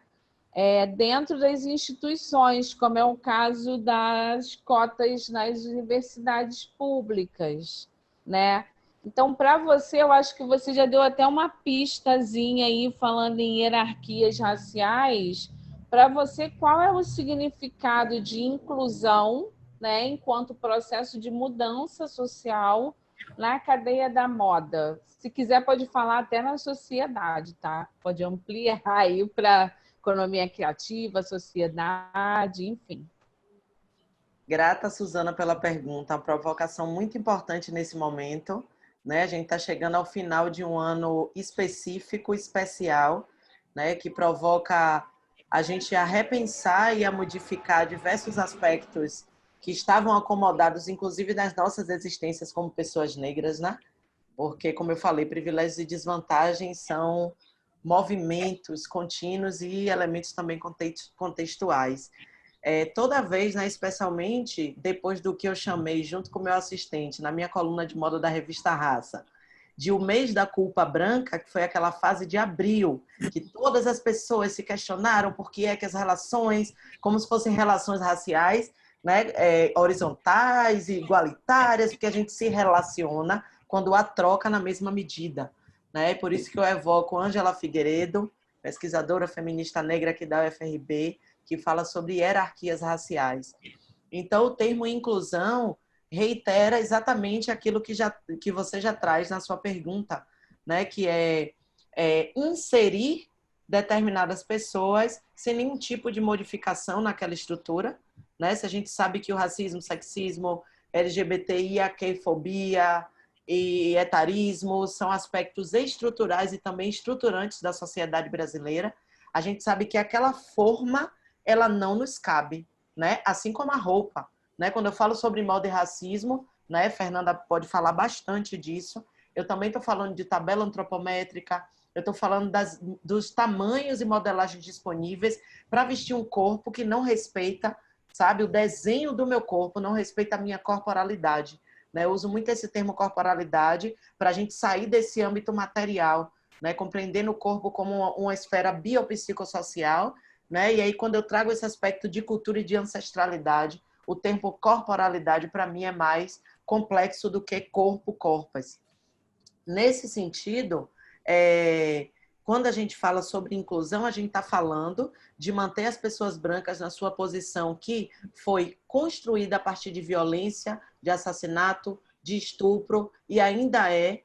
Speaker 4: Dentro das instituições, como é o caso das cotas nas universidades públicas, né? Então, para você, eu acho que você já deu até uma pistazinha aí, falando em hierarquias raciais. Para você, qual é o significado de inclusão, né, enquanto processo de mudança social na cadeia da moda? Se quiser, pode falar até na sociedade, tá? Pode ampliar aí para economia criativa, sociedade, enfim.
Speaker 5: Grata, Suzana, pela pergunta. Uma provocação muito importante nesse momento, né? A gente está chegando ao final de um ano específico, especial, né? Que provoca a gente a repensar e a modificar diversos aspectos que estavam acomodados, inclusive nas nossas existências como pessoas negras, né? Porque, como eu falei, privilégios e desvantagens são movimentos contínuos e elementos também contextuais. Toda vez, né, especialmente depois do que eu chamei, junto com o meu assistente, na minha coluna de moda da revista Raça, de O Mês da Culpa Branca, que foi aquela fase de abril, que todas as pessoas se questionaram por que é que as relações, como se fossem relações raciais, né, horizontais e igualitárias, porque a gente se relaciona quando há troca na mesma medida. Né? Por isso que eu evoco Ângela Figueiredo, pesquisadora feminista negra aqui da UFRB, que fala sobre hierarquias raciais. Então, o termo inclusão reitera exatamente aquilo que você já traz na sua pergunta, né? Que é inserir determinadas pessoas sem nenhum tipo de modificação naquela estrutura. Né? Se a gente sabe que o racismo, sexismo, LGBTI, e etarismo são aspectos estruturais e também estruturantes da sociedade brasileira, a gente sabe que aquela forma ela não nos cabe, né? Assim como a roupa. Né? Quando eu falo sobre moda e racismo, né? Fernanda pode falar bastante disso, eu também estou falando de tabela antropométrica, eu estou falando dos tamanhos e modelagens disponíveis para vestir um corpo que não respeita, sabe, o desenho do meu corpo, não respeita a minha corporalidade. Né? Eu uso muito esse termo corporalidade para a gente sair desse âmbito material, né? Compreendendo o corpo como uma esfera biopsicossocial, né? E aí, quando eu trago esse aspecto de cultura e de ancestralidade, o termo corporalidade, para mim, é mais complexo do que corpo-corpus. Nesse sentido, quando a gente fala sobre inclusão, a gente está falando de manter as pessoas brancas na sua posição que foi construída a partir de violência, de assassinato, de estupro e ainda é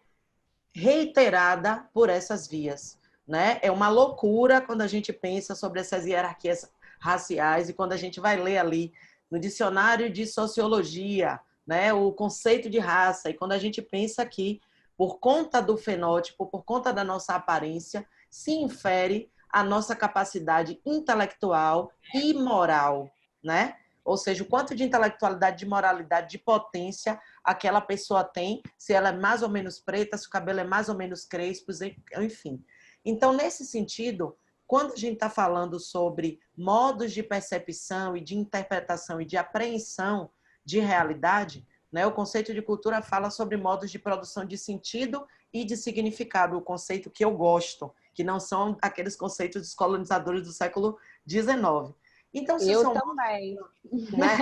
Speaker 5: reiterada por essas vias. Né? É uma loucura quando a gente pensa sobre essas hierarquias raciais e quando a gente vai ler ali no dicionário de sociologia, né, o conceito de raça, e quando a gente pensa que por conta do fenótipo, por conta da nossa aparência, se infere a nossa capacidade intelectual e moral, né? Ou seja, o quanto de intelectualidade, de moralidade, de potência aquela pessoa tem, se ela é mais ou menos preta, se o cabelo é mais ou menos crespo, enfim. Então, nesse sentido, quando a gente está falando sobre modos de percepção e de interpretação e de apreensão de realidade, né, o conceito de cultura fala sobre modos de produção de sentido e de significado, o conceito que eu gosto, que não são aqueles conceitos dos colonizadores do século XIX. Então, se
Speaker 4: eu
Speaker 5: são
Speaker 4: também.
Speaker 5: né?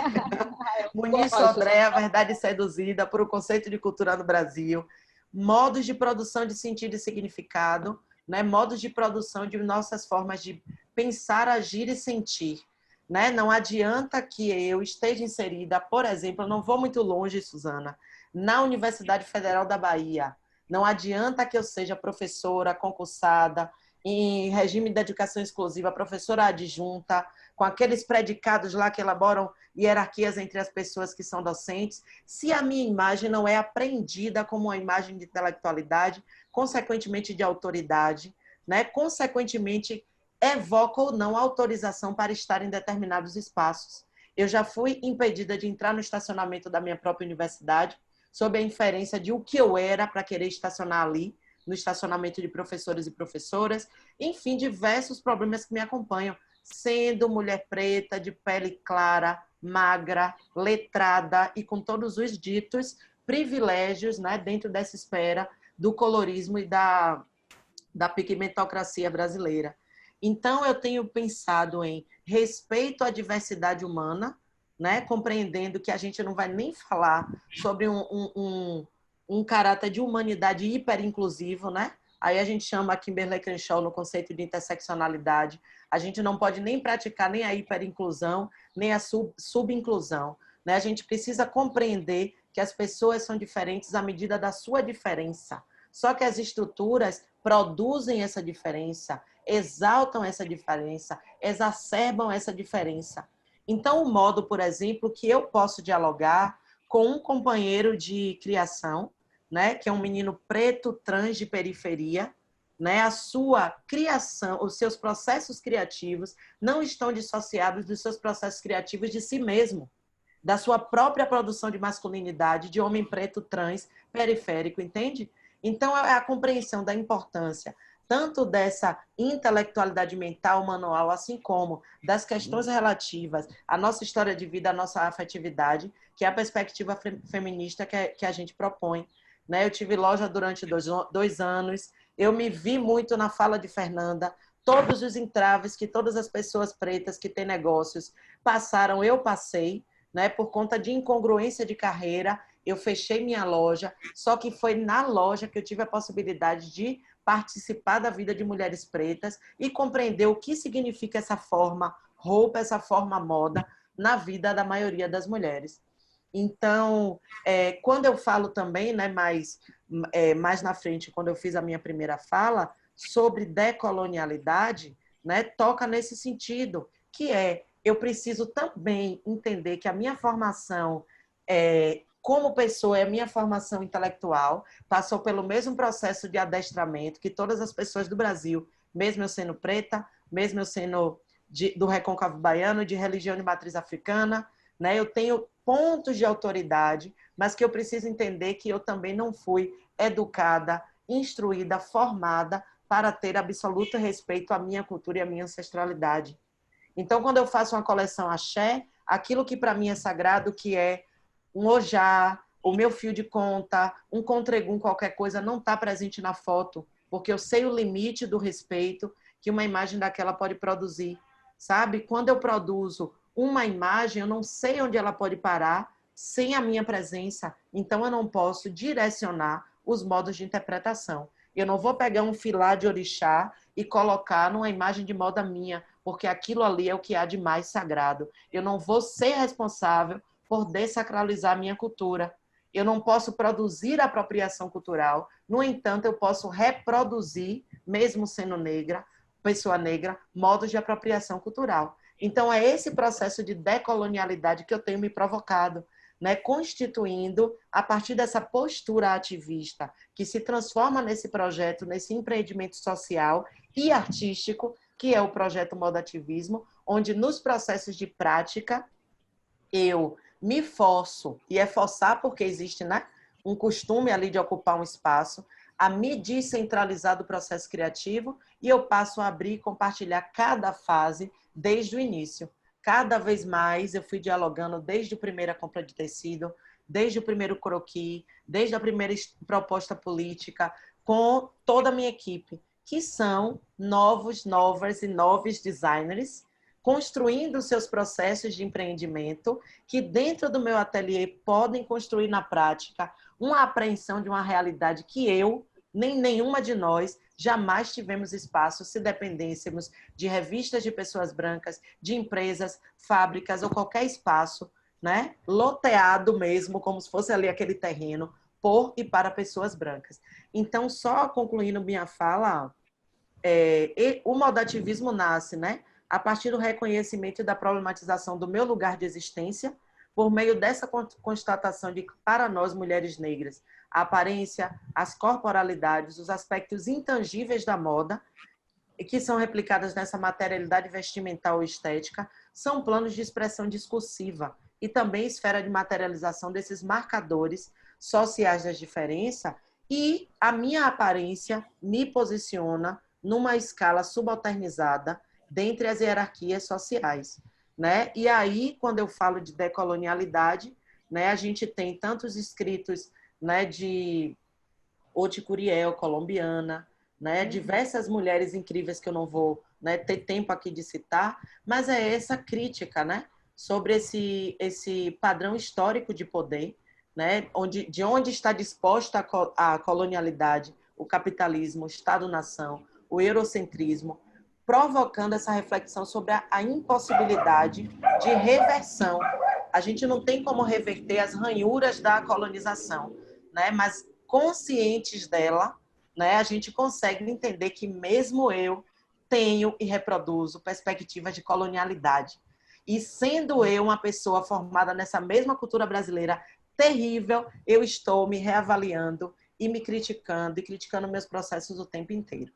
Speaker 5: Muniz Sodré, A Verdade Seduzida, por o conceito de cultura no Brasil, modos de produção de sentido e significado, né? Modos de produção de nossas formas de pensar, agir e sentir. Né? Não adianta que eu esteja inserida, por exemplo, eu não vou muito longe, Suzana, na Universidade Federal da Bahia. Não adianta que eu seja professora concursada, em regime de educação exclusiva, professora adjunta, com aqueles predicados lá que elaboram hierarquias entre as pessoas que são docentes, se a minha imagem não é apreendida como uma imagem de intelectualidade, consequentemente de autoridade, né? Consequentemente, evoca ou não autorização para estar em determinados espaços. Eu já fui impedida de entrar no estacionamento da minha própria universidade, sob a inferência de o que eu era para querer estacionar ali, no estacionamento de professores e professoras, enfim, diversos problemas que me acompanham, sendo mulher preta, de pele clara, magra, letrada e com todos os ditos privilégios, né, dentro dessa esfera do colorismo e da pigmentocracia brasileira. Então, eu tenho pensado em respeito à diversidade humana, né, compreendendo que a gente não vai nem falar sobre um caráter de humanidade hiperinclusivo, né? Aí a gente chama a Kimberlé Crenshaw no conceito de interseccionalidade. A gente não pode nem praticar nem a hiperinclusão, nem a subinclusão. Né? A gente precisa compreender que as pessoas são diferentes à medida da sua diferença. Só que as estruturas produzem essa diferença, exaltam essa diferença, exacerbam essa diferença. Então, o modo, por exemplo, que eu posso dialogar com um companheiro de criação, né, que é um menino preto, trans de periferia, né, a sua criação, os seus processos criativos não estão dissociados dos seus processos criativos de si mesmo, da sua própria produção de masculinidade, de homem preto, trans, periférico, entende? Então, é a compreensão da importância tanto dessa intelectualidade mental, manual, assim como das questões relativas à nossa história de vida, à nossa afetividade, que é a perspectiva feminista que a gente propõe. Né? Eu tive loja durante 2 anos, eu me vi muito na fala de Fernanda, todos os entraves que todas as pessoas pretas que têm negócios passaram, eu passei, né? Por conta de incongruência de carreira, eu fechei minha loja, só que foi na loja que eu tive a possibilidade de participar da vida de mulheres pretas e compreender o que significa essa forma roupa, essa forma moda na vida da maioria das mulheres. Então, quando eu falo também, né, mais na frente, quando eu fiz a minha primeira fala, sobre decolonialidade, né, toca nesse sentido, que eu preciso também entender que a minha formação como pessoa, é a minha formação intelectual, passou pelo mesmo processo de adestramento que todas as pessoas do Brasil, mesmo eu sendo preta, mesmo eu sendo do Recôncavo Baiano, de religião de matriz africana, né? Eu tenho pontos de autoridade, mas que eu preciso entender que eu também não fui educada, instruída, formada para ter absoluto respeito à minha cultura e à minha ancestralidade. Então, quando eu faço uma coleção axé, aquilo que para mim é sagrado, que é um ojá, o meu fio de conta, um contregum, qualquer coisa, não está presente na foto, porque eu sei o limite do respeito que uma imagem daquela pode produzir, sabe? Quando eu produzo uma imagem, eu não sei onde ela pode parar sem a minha presença, então eu não posso direcionar os modos de interpretação. Eu não vou pegar um filá de orixá e colocar numa imagem de moda minha, porque aquilo ali é o que há de mais sagrado. Eu não vou ser responsável por desacralizar a minha cultura. Eu não posso produzir apropriação cultural, no entanto, eu posso reproduzir, mesmo sendo negra, pessoa negra, modos de apropriação cultural. Então, é esse processo de decolonialidade que eu tenho me provocado, né? Constituindo, a partir dessa postura ativista, que se transforma nesse projeto, nesse empreendimento social e artístico, que é o projeto Moda Ativismo, onde nos processos de prática, eu me forço, e é forçar porque existe, né, um costume ali de ocupar um espaço, a me descentralizar do processo criativo, e eu passo a abrir e compartilhar cada fase desde o início. Cada vez mais eu fui dialogando desde a primeira compra de tecido, desde o primeiro croquis, desde a primeira proposta política, com toda a minha equipe, que são novas e novos designers, construindo seus processos de empreendimento, que dentro do meu ateliê podem construir na prática uma apreensão de uma realidade que eu, nem nenhuma de nós, jamais tivemos espaço se dependêssemos de revistas de pessoas brancas, de empresas, fábricas ou qualquer espaço, né, loteado mesmo, como se fosse ali aquele terreno, por e para pessoas brancas. Então, só concluindo minha fala, o modativismo nasce, né, a partir do reconhecimento e da problematização do meu lugar de existência, por meio dessa constatação de que, para nós, mulheres negras, a aparência, as corporalidades, os aspectos intangíveis da moda, que são replicadas nessa materialidade vestimental e estética, são planos de expressão discursiva e também esfera de materialização desses marcadores sociais da diferença, e a minha aparência me posiciona numa escala subalternizada dentre as hierarquias sociais, né? E aí, quando eu falo de decolonialidade, né, a gente tem tantos escritos, né, de Oti Curiel, colombiana, né, diversas mulheres incríveis que eu não vou, né, ter tempo aqui de citar, mas é essa crítica, né, sobre esse padrão histórico de poder, né, de onde está disposta a colonialidade, o capitalismo, o Estado-nação, o eurocentrismo, provocando essa reflexão sobre a impossibilidade de reversão. A gente não tem como reverter as ranhuras da colonização, né? Mas conscientes dela, né, a gente consegue entender que mesmo eu tenho e reproduzo perspectivas de colonialidade. E sendo eu uma pessoa formada nessa mesma cultura brasileira terrível, eu estou me reavaliando e me criticando e criticando meus processos o tempo inteiro.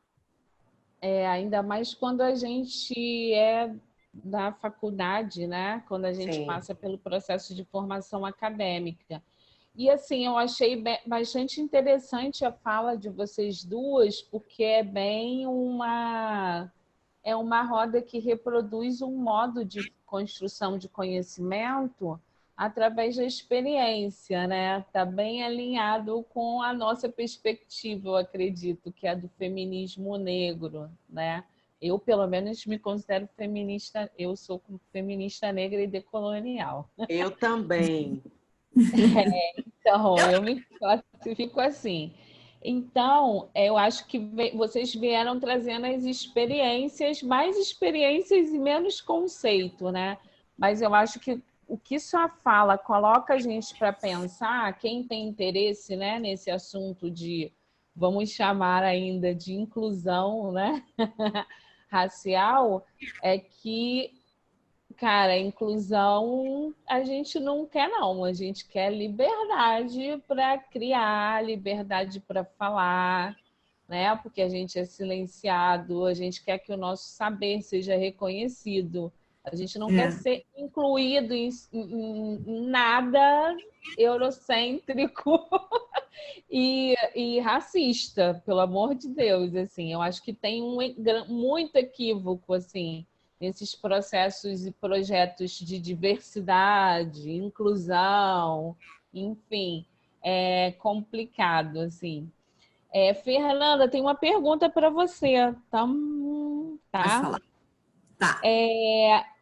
Speaker 4: Ainda mais quando a gente é da faculdade, né? Quando a gente
Speaker 5: Sim.
Speaker 4: passa pelo processo de formação acadêmica. E assim, eu achei bastante interessante a fala de vocês duas, porque é uma roda que reproduz um modo de construção de conhecimento através da experiência, né? Está bem alinhado com a nossa perspectiva, eu acredito, que é a do feminismo negro, né? Eu, pelo menos, me considero feminista, eu sou feminista negra e decolonial.
Speaker 5: Eu também.
Speaker 4: Então, eu me classifico assim. Então, eu acho que vocês vieram trazendo as experiências, mais experiências e menos conceito, né? Mas eu acho que o que sua fala coloca a gente para pensar, quem tem interesse, né, nesse assunto de, vamos chamar ainda de inclusão, né, racial, é que cara, inclusão a gente não quer, não. A gente quer liberdade para criar, liberdade para falar, né? Porque a gente é silenciado, a gente quer que o nosso saber seja reconhecido. A gente não quer ser incluído em nada eurocêntrico e racista, pelo amor de Deus. Assim, eu acho que tem muito equívoco, assim, nesses processos e projetos de diversidade, inclusão, enfim, é complicado, assim. Fernanda, tem uma pergunta para você, tá?
Speaker 6: Pode falar. Tá.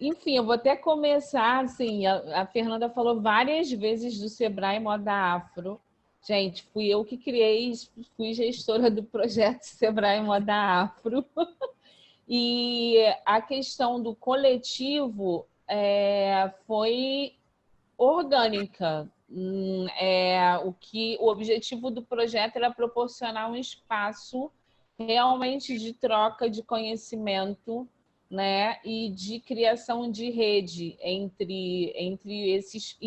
Speaker 4: Enfim, eu vou até começar, assim, a Fernanda falou várias vezes do Sebrae Moda Afro. Gente, fui eu que criei, fui gestora do projeto Sebrae Moda Afro. E a questão do coletivo foi orgânica. O objetivo do projeto era proporcionar um espaço realmente de troca de conhecimento, né, e de criação de rede entre esses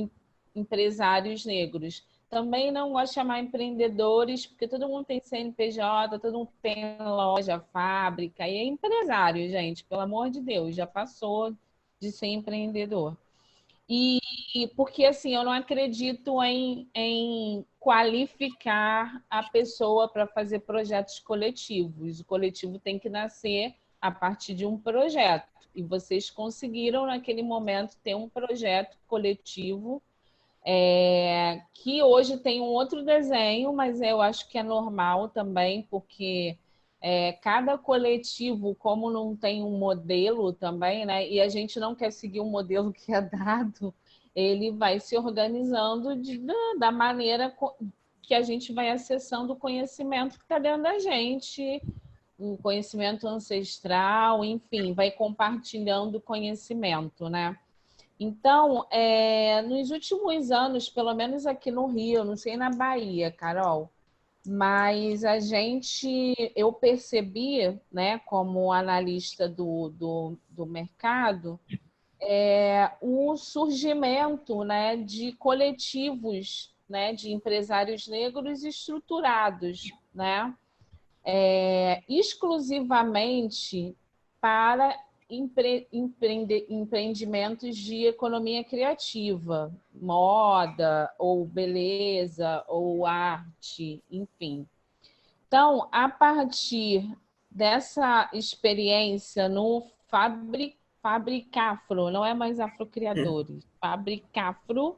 Speaker 4: empresários negros. Também não gosto de chamar empreendedores, porque todo mundo tem CNPJ, todo mundo tem loja, fábrica, e é empresário, gente, pelo amor de Deus, já passou de ser empreendedor. E porque, assim, eu não acredito em qualificar a pessoa para fazer projetos coletivos. O coletivo tem que nascer a partir de um projeto. E vocês conseguiram, naquele momento, ter um projeto coletivo que hoje tem um outro desenho, mas eu acho que é normal também, porque cada coletivo, como não tem um modelo também, né, e a gente não quer seguir um modelo que é dado, ele vai se organizando da maneira que a gente vai acessando o conhecimento que está dentro da gente, o conhecimento ancestral, enfim, vai compartilhando conhecimento, né? Então, nos últimos anos, pelo menos aqui no Rio, não sei na Bahia, Carol, mas eu percebi, né, como analista do mercado, o surgimento, né, de coletivos, né, de empresários negros estruturados, né, exclusivamente para empreendimentos de economia criativa, moda, ou beleza, ou arte, enfim. Então, a partir dessa experiência no Fabricafro, não é mais Afrocriadores, Fabricafro,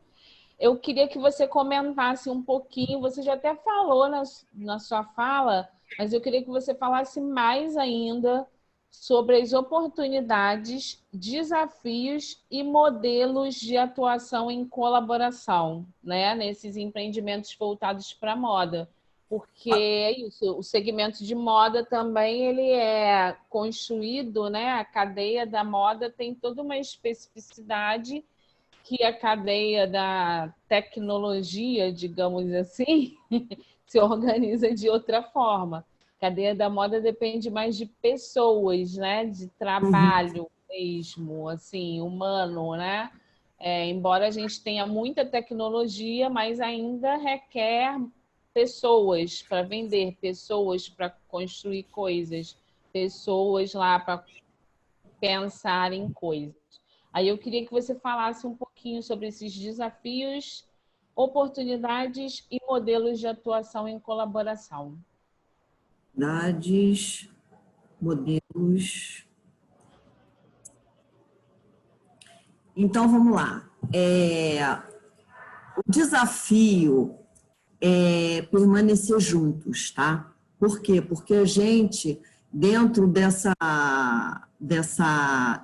Speaker 4: eu queria que você comentasse um pouquinho, você já até falou na sua fala, mas eu queria que você falasse mais ainda sobre as oportunidades, desafios e modelos de atuação em colaboração, né, nesses empreendimentos voltados para a moda. Porque é isso, o segmento de moda também ele é construído, né, a cadeia da moda tem toda uma especificidade que a cadeia da tecnologia, digamos assim, se organiza de outra forma. A cadeia da moda depende mais de pessoas, né? De trabalho mesmo, assim, humano, né? Embora a gente tenha muita tecnologia, mas ainda requer pessoas para vender, pessoas para construir coisas, pessoas lá para pensar em coisas. Aí eu queria que você falasse um pouquinho sobre esses desafios, oportunidades e modelos de atuação em colaboração.
Speaker 6: Oportunidades, modelos. Então, vamos lá. O desafio é permanecer juntos, tá? Por quê? Porque a gente, dentro dessa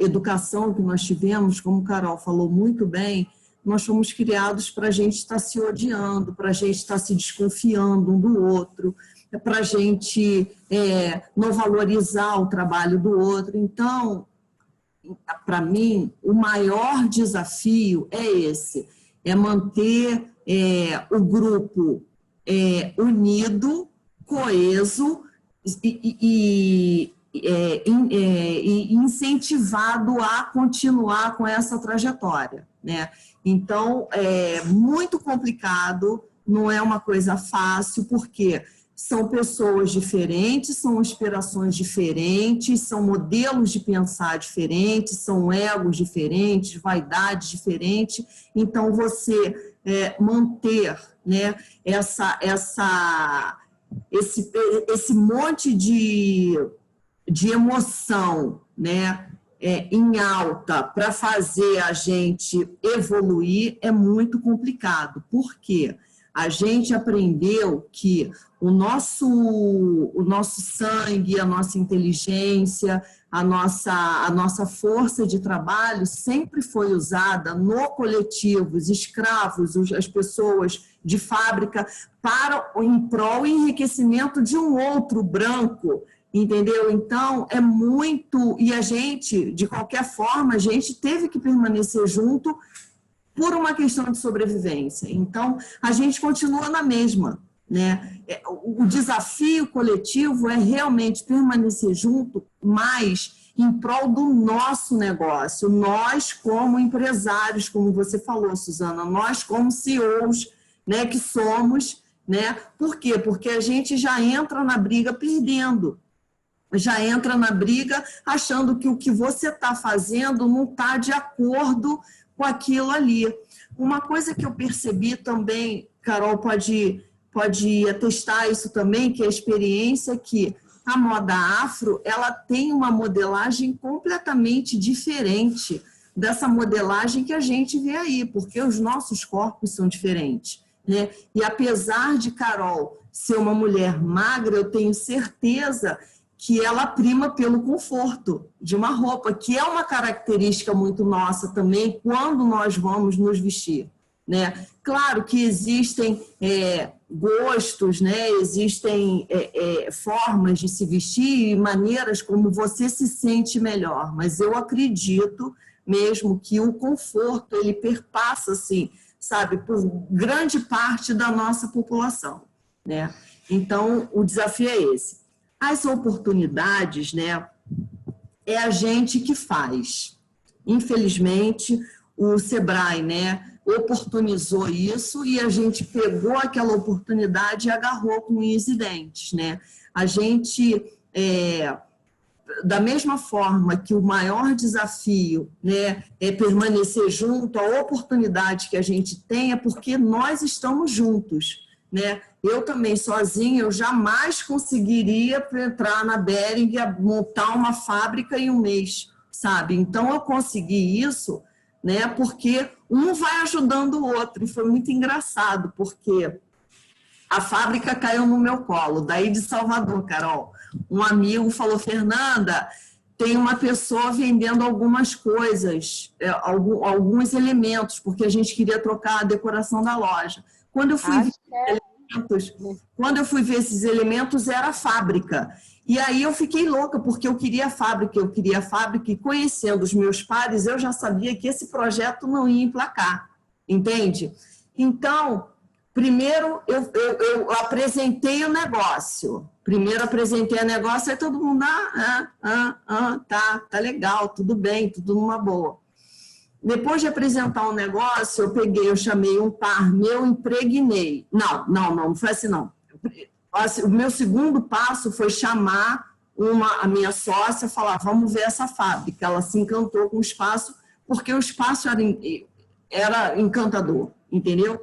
Speaker 6: educação que nós tivemos, como Carol falou muito bem, nós fomos criados para a gente estar se odiando, para a gente estar se desconfiando um do outro, para a gente não valorizar o trabalho do outro. Então, para mim, o maior desafio é esse, é manter o grupo unido, coeso e incentivado a continuar com essa trajetória, né? Então, é muito complicado, não é uma coisa fácil, porque são pessoas diferentes, são inspirações diferentes, são modelos de pensar diferentes, são egos diferentes, vaidades diferentes. Então, você manter, né, esse monte de emoção, né, em alta para fazer a gente evoluir é muito complicado. Por quê? A gente aprendeu que o nosso sangue, a nossa inteligência, a nossa força de trabalho sempre foi usada no coletivo, os escravos, as pessoas de fábrica, em prol e enriquecimento de um outro branco, entendeu? Então, é muito... E a gente, de qualquer forma, a gente teve que permanecer junto por uma questão de sobrevivência. Então, a gente continua na mesma, né? O desafio coletivo é realmente permanecer junto, mas em prol do nosso negócio. Nós, como empresários, como você falou, Suzana, nós, como CEOs, né, que somos, né? Por quê? Porque a gente já entra na briga perdendo. Já entra na briga achando que o que você está fazendo não está de acordo com aquilo ali. Uma coisa que eu percebi também, Carol pode atestar isso também, que é a experiência que a moda afro, ela tem uma modelagem completamente diferente dessa modelagem que a gente vê aí, porque os nossos corpos são diferentes, né? E apesar de Carol ser uma mulher magra, eu tenho certeza que ela prima pelo conforto de uma roupa, que é uma característica muito nossa também quando nós vamos nos vestir, né? Claro que existem gostos, né? Existem formas de se vestir e maneiras como você se sente melhor, mas eu acredito mesmo que o conforto, ele perpassa, assim, sabe, por grande parte da nossa população, né? Então, o desafio é esse. As oportunidades, né, é a gente que faz. Infelizmente, o Sebrae, né, oportunizou isso e a gente pegou aquela oportunidade e agarrou com unhas e dentes, né? A gente, da mesma forma que o maior desafio, né, é permanecer junto, a oportunidade que a gente tem é porque nós estamos juntos, né? Eu também sozinha, eu jamais conseguiria entrar na Behring, montar uma fábrica em um mês, sabe? Então, eu consegui isso, né? Porque um vai ajudando o outro. E foi muito engraçado, porque a fábrica caiu no meu colo, daí de Salvador, Carol. Um amigo falou, Fernanda, tem uma pessoa vendendo algumas coisas, alguns elementos, porque a gente queria trocar a decoração da loja. Quando eu fui ver esses elementos, era a fábrica. E aí eu fiquei louca, porque eu queria a fábrica, e conhecendo os meus pares, eu já sabia que esse projeto não ia emplacar, entende? Então, primeiro eu apresentei o negócio. Aí todo mundo, tá legal, tudo bem, tudo numa boa. Depois de apresentar um negócio, eu chamei um par meu, impregnei. Não foi assim, não. O meu segundo passo foi chamar a minha sócia, falar, vamos ver essa fábrica. Ela se encantou com o espaço, porque o espaço era encantador, entendeu?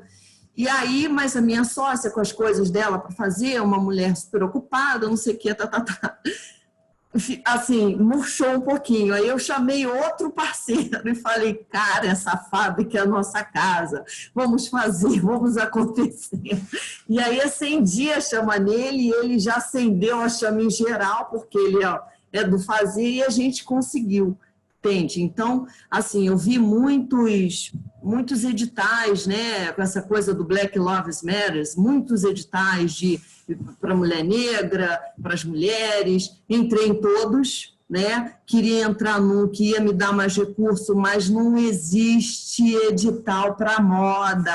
Speaker 6: E aí, mas a minha sócia, com as coisas dela para fazer, uma mulher super ocupada, não sei o que, assim, murchou um pouquinho. Aí eu chamei outro parceiro e falei, cara, essa fábrica é a nossa casa, vamos fazer, vamos acontecer. E aí acendi a chama nele e ele já acendeu a chama em geral, porque ele é do fazer e a gente conseguiu. Entende? Então, assim, eu vi muitos editais, né, com essa coisa do Black Lives Matter, muitos editais para a mulher negra, para as mulheres, entrei em todos, né, queria entrar num que ia me dar mais recurso, mas não existe edital para a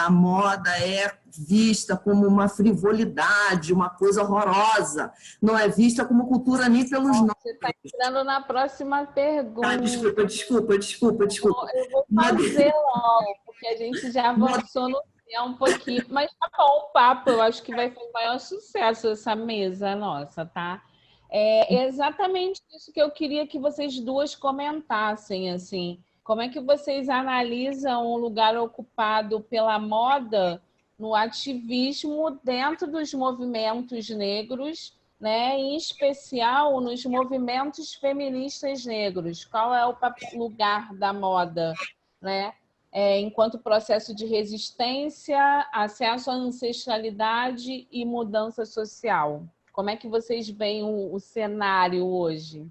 Speaker 6: moda é vista como uma frivolidade, uma coisa horrorosa, não é vista como cultura nem pelos nossos.
Speaker 4: Você está entrando na próxima pergunta.
Speaker 6: Desculpa.
Speaker 4: Eu vou fazer logo, porque a gente já avançou no tempo um pouquinho. Mas tá bom o papo, eu acho que vai ser o maior sucesso essa mesa nossa, tá? É exatamente isso que eu queria que vocês duas comentassem, assim. Como é que vocês analisam o lugar ocupado pela moda no ativismo dentro dos movimentos negros, né? Em especial nos movimentos feministas negros? Qual é o lugar da moda, né? Enquanto processo de resistência, acesso à ancestralidade e mudança social. Como é que vocês veem o cenário hoje?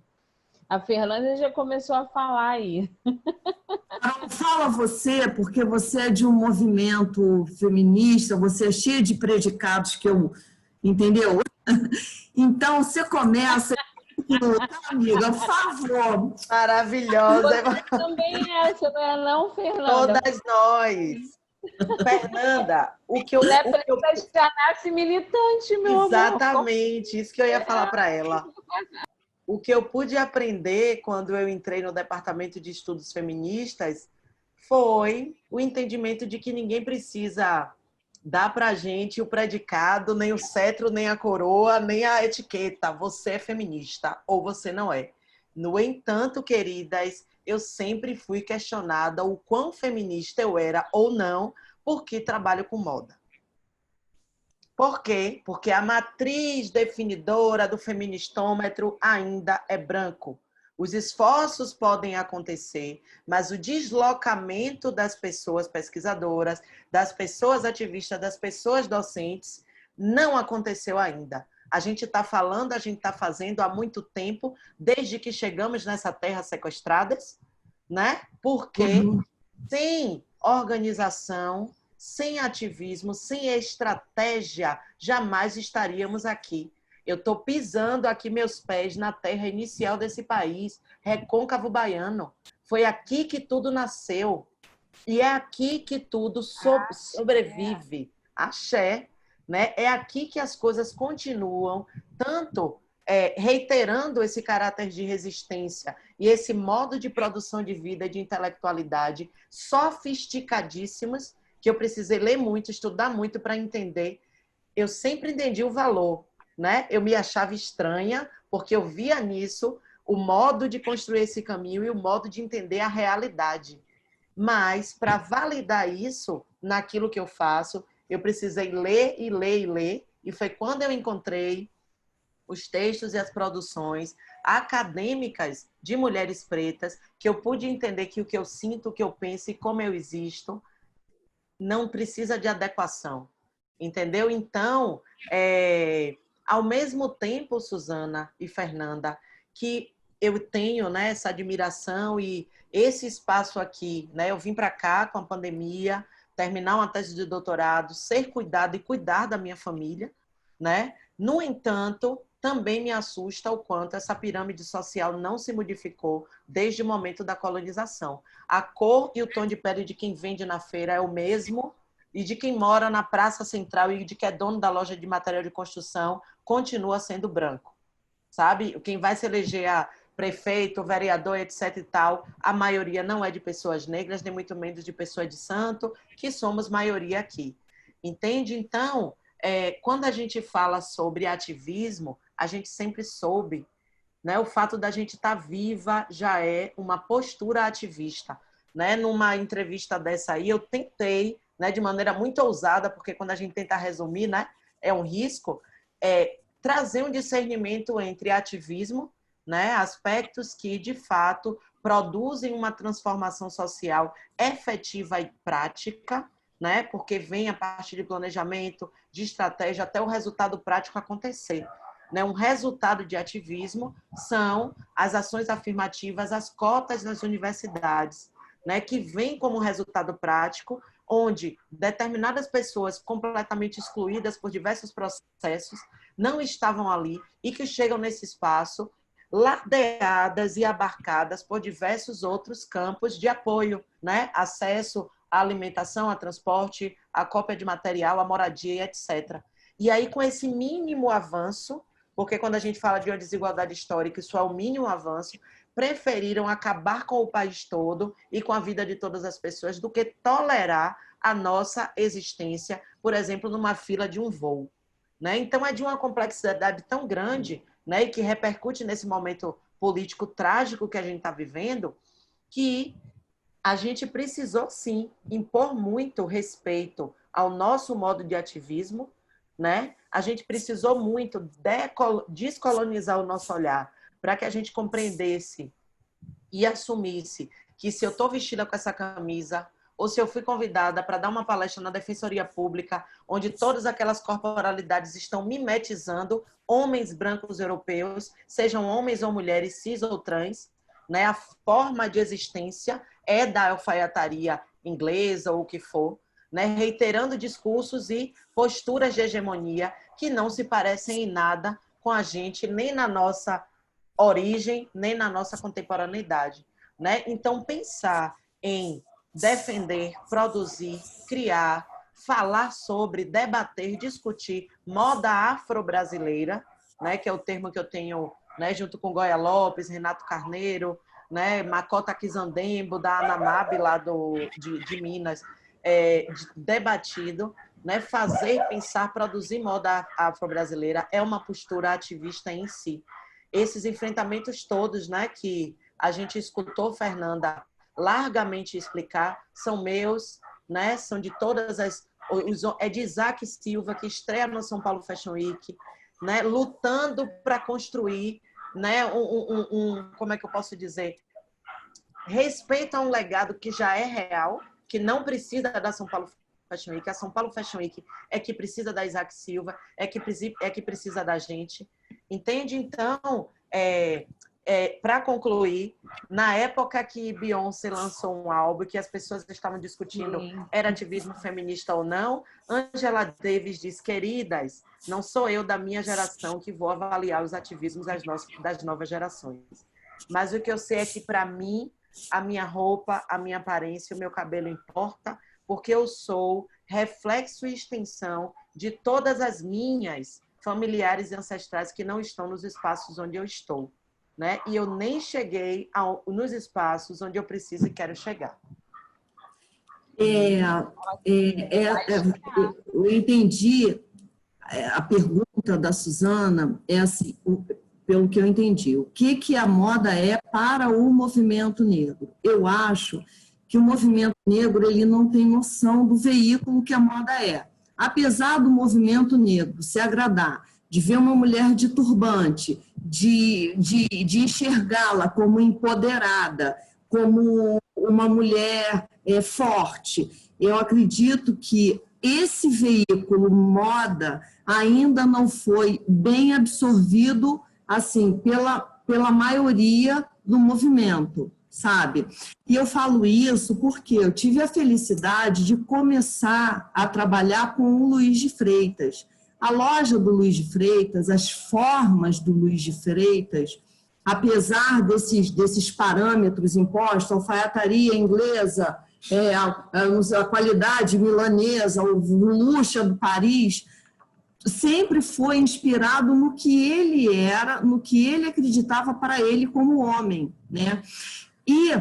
Speaker 4: A Fernanda já começou a falar aí.
Speaker 6: Fala você, porque você é de um movimento feminista, você é cheia de predicados que eu... Entendeu? Então, você começa... Tá, amiga, por favor.
Speaker 5: Maravilhosa.
Speaker 4: Você também é essa, não é não, Fernanda?
Speaker 5: Todas nós. Fernanda, o que eu
Speaker 4: já nasce militante, meu amor.
Speaker 5: Exatamente, isso que eu ia falar para ela. O que eu pude aprender quando eu entrei no Departamento de Estudos Feministas foi o entendimento de que ninguém precisa dar para a gente o predicado, nem o cetro, nem a coroa, nem a etiqueta. Você é feminista ou você não é. No entanto, queridas, eu sempre fui questionada o quão feminista eu era ou não, porque trabalho com moda. Por quê? Porque a matriz definidora do feministômetro ainda é branco. Os esforços podem acontecer, mas o deslocamento das pessoas pesquisadoras, das pessoas ativistas, das pessoas docentes, não aconteceu ainda. A gente está falando, a gente está fazendo há muito tempo, desde que chegamos nessa terra sequestradas, né? Porque sem organização, sem ativismo, sem estratégia, jamais estaríamos aqui. Eu estou pisando aqui meus pés na terra inicial desse país, Recôncavo Baiano. Foi aqui que tudo nasceu. E é aqui que tudo sobrevive. Axé. Né? É aqui que as coisas continuam, tanto reiterando esse caráter de resistência e esse modo de produção de vida, de intelectualidade, sofisticadíssimos, que eu precisei ler muito, estudar muito para entender. Eu sempre entendi o valor, né? Eu me achava estranha, porque eu via nisso o modo de construir esse caminho e o modo de entender a realidade. Mas, para validar isso naquilo que eu faço, eu precisei ler e ler e ler, e foi quando eu encontrei os textos e as produções acadêmicas de mulheres pretas, que eu pude entender que o que eu sinto, o que eu penso e como eu existo, não precisa de adequação, entendeu? Então, ao mesmo tempo, Suzana e Fernanda, que eu tenho, né, essa admiração e esse espaço aqui, né? Eu vim para cá com a pandemia, terminar uma tese de doutorado, ser cuidado e cuidar da minha família, né? No entanto, também me assusta o quanto essa pirâmide social não se modificou desde o momento da colonização. A cor e o tom de pele de quem vende na feira é o mesmo, e de quem mora na praça central e de quem é dono da loja de material de construção continua sendo branco, sabe? Quem vai se eleger a prefeito, vereador, etc. e tal, a maioria não é de pessoas negras, nem muito menos de pessoas de santo, que somos maioria aqui. Entende? Então, quando a gente fala sobre ativismo, a gente sempre soube, né? O fato da gente estar viva já é uma postura ativista, né? Numa entrevista dessa aí, eu tentei né, de maneira muito ousada, porque quando a gente tenta resumir, né, é um risco, trazer um discernimento entre ativismo, né, aspectos que, de fato, produzem uma transformação social efetiva e prática, né, porque vem a partir de planejamento, de estratégia, até o resultado prático acontecer. Né? Um resultado de ativismo são as ações afirmativas, as cotas nas universidades, né, que vem como resultado prático, onde determinadas pessoas completamente excluídas por diversos processos não estavam ali e que chegam nesse espaço ladeadas e abarcadas por diversos outros campos de apoio, né? Acesso à alimentação, a transporte, a cópia de material, a moradia, etc. E aí, com esse mínimo avanço, porque quando a gente fala de uma desigualdade histórica, isso é o mínimo avanço, preferiram acabar com o país todo e com a vida de todas as pessoas do que tolerar a nossa existência, por exemplo, numa fila de um voo. Né? Então, é de uma complexidade tão grande, né, e que repercute nesse momento político trágico que a gente está vivendo, que a gente precisou, sim, impor muito respeito ao nosso modo de ativismo, né? A gente precisou muito descolonizar o nosso olhar para que a gente compreendesse e assumisse que se eu estou vestida com essa camisa, ou se eu fui convidada para dar uma palestra na Defensoria Pública, onde todas aquelas corporalidades estão mimetizando homens brancos europeus, sejam homens ou mulheres, cis ou trans, né? A forma de existência é da alfaiataria inglesa ou o que for, né? Reiterando discursos e posturas de hegemonia que não se parecem em nada com a gente, nem na nossa origem, nem na nossa contemporaneidade. Né? Então, pensar em defender, produzir, criar, falar sobre, debater, discutir moda afro-brasileira, né, que é o termo que eu tenho, né, junto com Goya Lopes, Renato Carneiro, né, Makota Kizandembo, da Anamab, lá de Minas, debatido, né, fazer, pensar, produzir moda afro-brasileira é uma postura ativista em si. Esses enfrentamentos todos, né, que a gente escutou, Fernanda, largamente explicar, são meus, né? São de todas as... É de Isaac Silva, que estreia no São Paulo Fashion Week, né? Lutando para construir, né? Como é que eu posso dizer? Respeito a um legado que já é real, que não precisa da São Paulo Fashion Week. A São Paulo Fashion Week é que precisa da Isaac Silva, é que precisa da gente. Entende? Então, para concluir, na época que Beyoncé lançou um álbum que as pessoas estavam discutindo era ativismo feminista ou não, Angela Davis diz: queridas, não sou eu da minha geração que vou avaliar os ativismos das novas gerações. Mas o que eu sei é que, para mim, a minha roupa, a minha aparência, o meu cabelo importa, porque eu sou reflexo e extensão de todas as minhas familiares e ancestrais que não estão nos espaços onde eu estou. Né? E eu nem cheguei nos espaços onde eu preciso e quero chegar.
Speaker 6: Eu entendi a pergunta da Suzana, assim, pelo que eu entendi, o que a moda é para o movimento negro? Eu acho que o movimento negro ele não tem noção do veículo que a moda é. Apesar do movimento negro se agradar de ver uma mulher de turbante, de enxergá-la como empoderada, como uma mulher forte, eu acredito que esse veículo moda ainda não foi bem absorvido assim pela maioria do movimento, sabe? E eu falo isso porque eu tive a felicidade de começar a trabalhar com o Luiz de Freitas. A loja do Luiz de Freitas, as formas do Luiz de Freitas, apesar desses parâmetros impostos, alfaiataria inglesa, a qualidade milanesa, o luxo do Paris, sempre foi inspirado no que ele era, no que ele acreditava para ele como homem, né? E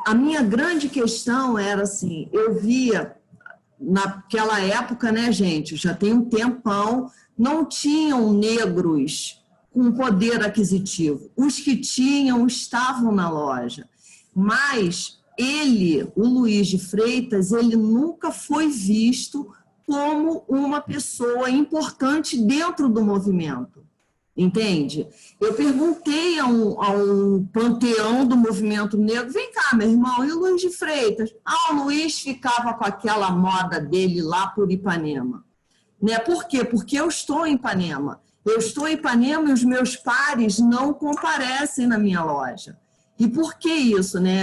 Speaker 6: a minha grande questão era assim, eu via naquela época, né, gente, já tem um tempão, não tinham negros com poder aquisitivo. Os que tinham estavam na loja. Mas ele, o Luiz de Freitas, ele nunca foi visto como uma pessoa importante dentro do movimento, entende? Eu perguntei a um panteão do movimento negro, vem cá, meu irmão, e o Luiz de Freitas? Ah, o Luiz ficava com aquela moda dele lá por Ipanema. Né? Por quê? Porque eu estou em Ipanema. Eu estou em Ipanema e os meus pares não comparecem na minha loja. E por que isso? Né?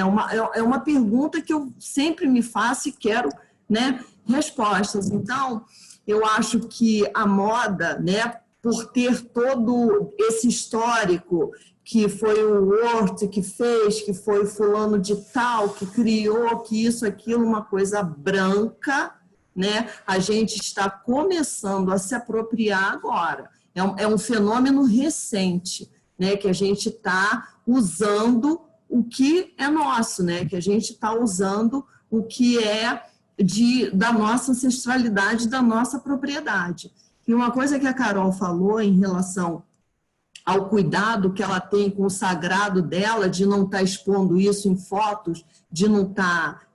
Speaker 6: É uma pergunta que eu sempre me faço e quero, né, respostas. Então, eu acho que a moda, né, por ter todo esse histórico, que foi o Worth que fez, que foi fulano de tal, que criou, que isso, aquilo, uma coisa branca, né? A gente está começando a se apropriar agora. É um fenômeno recente, né? Que a gente está usando o que é nosso, né? Que a gente está usando o que é da nossa ancestralidade, da nossa propriedade. E uma coisa que a Carol falou em relação ao cuidado que ela tem com o sagrado dela, de não estar expondo isso em fotos, de não estar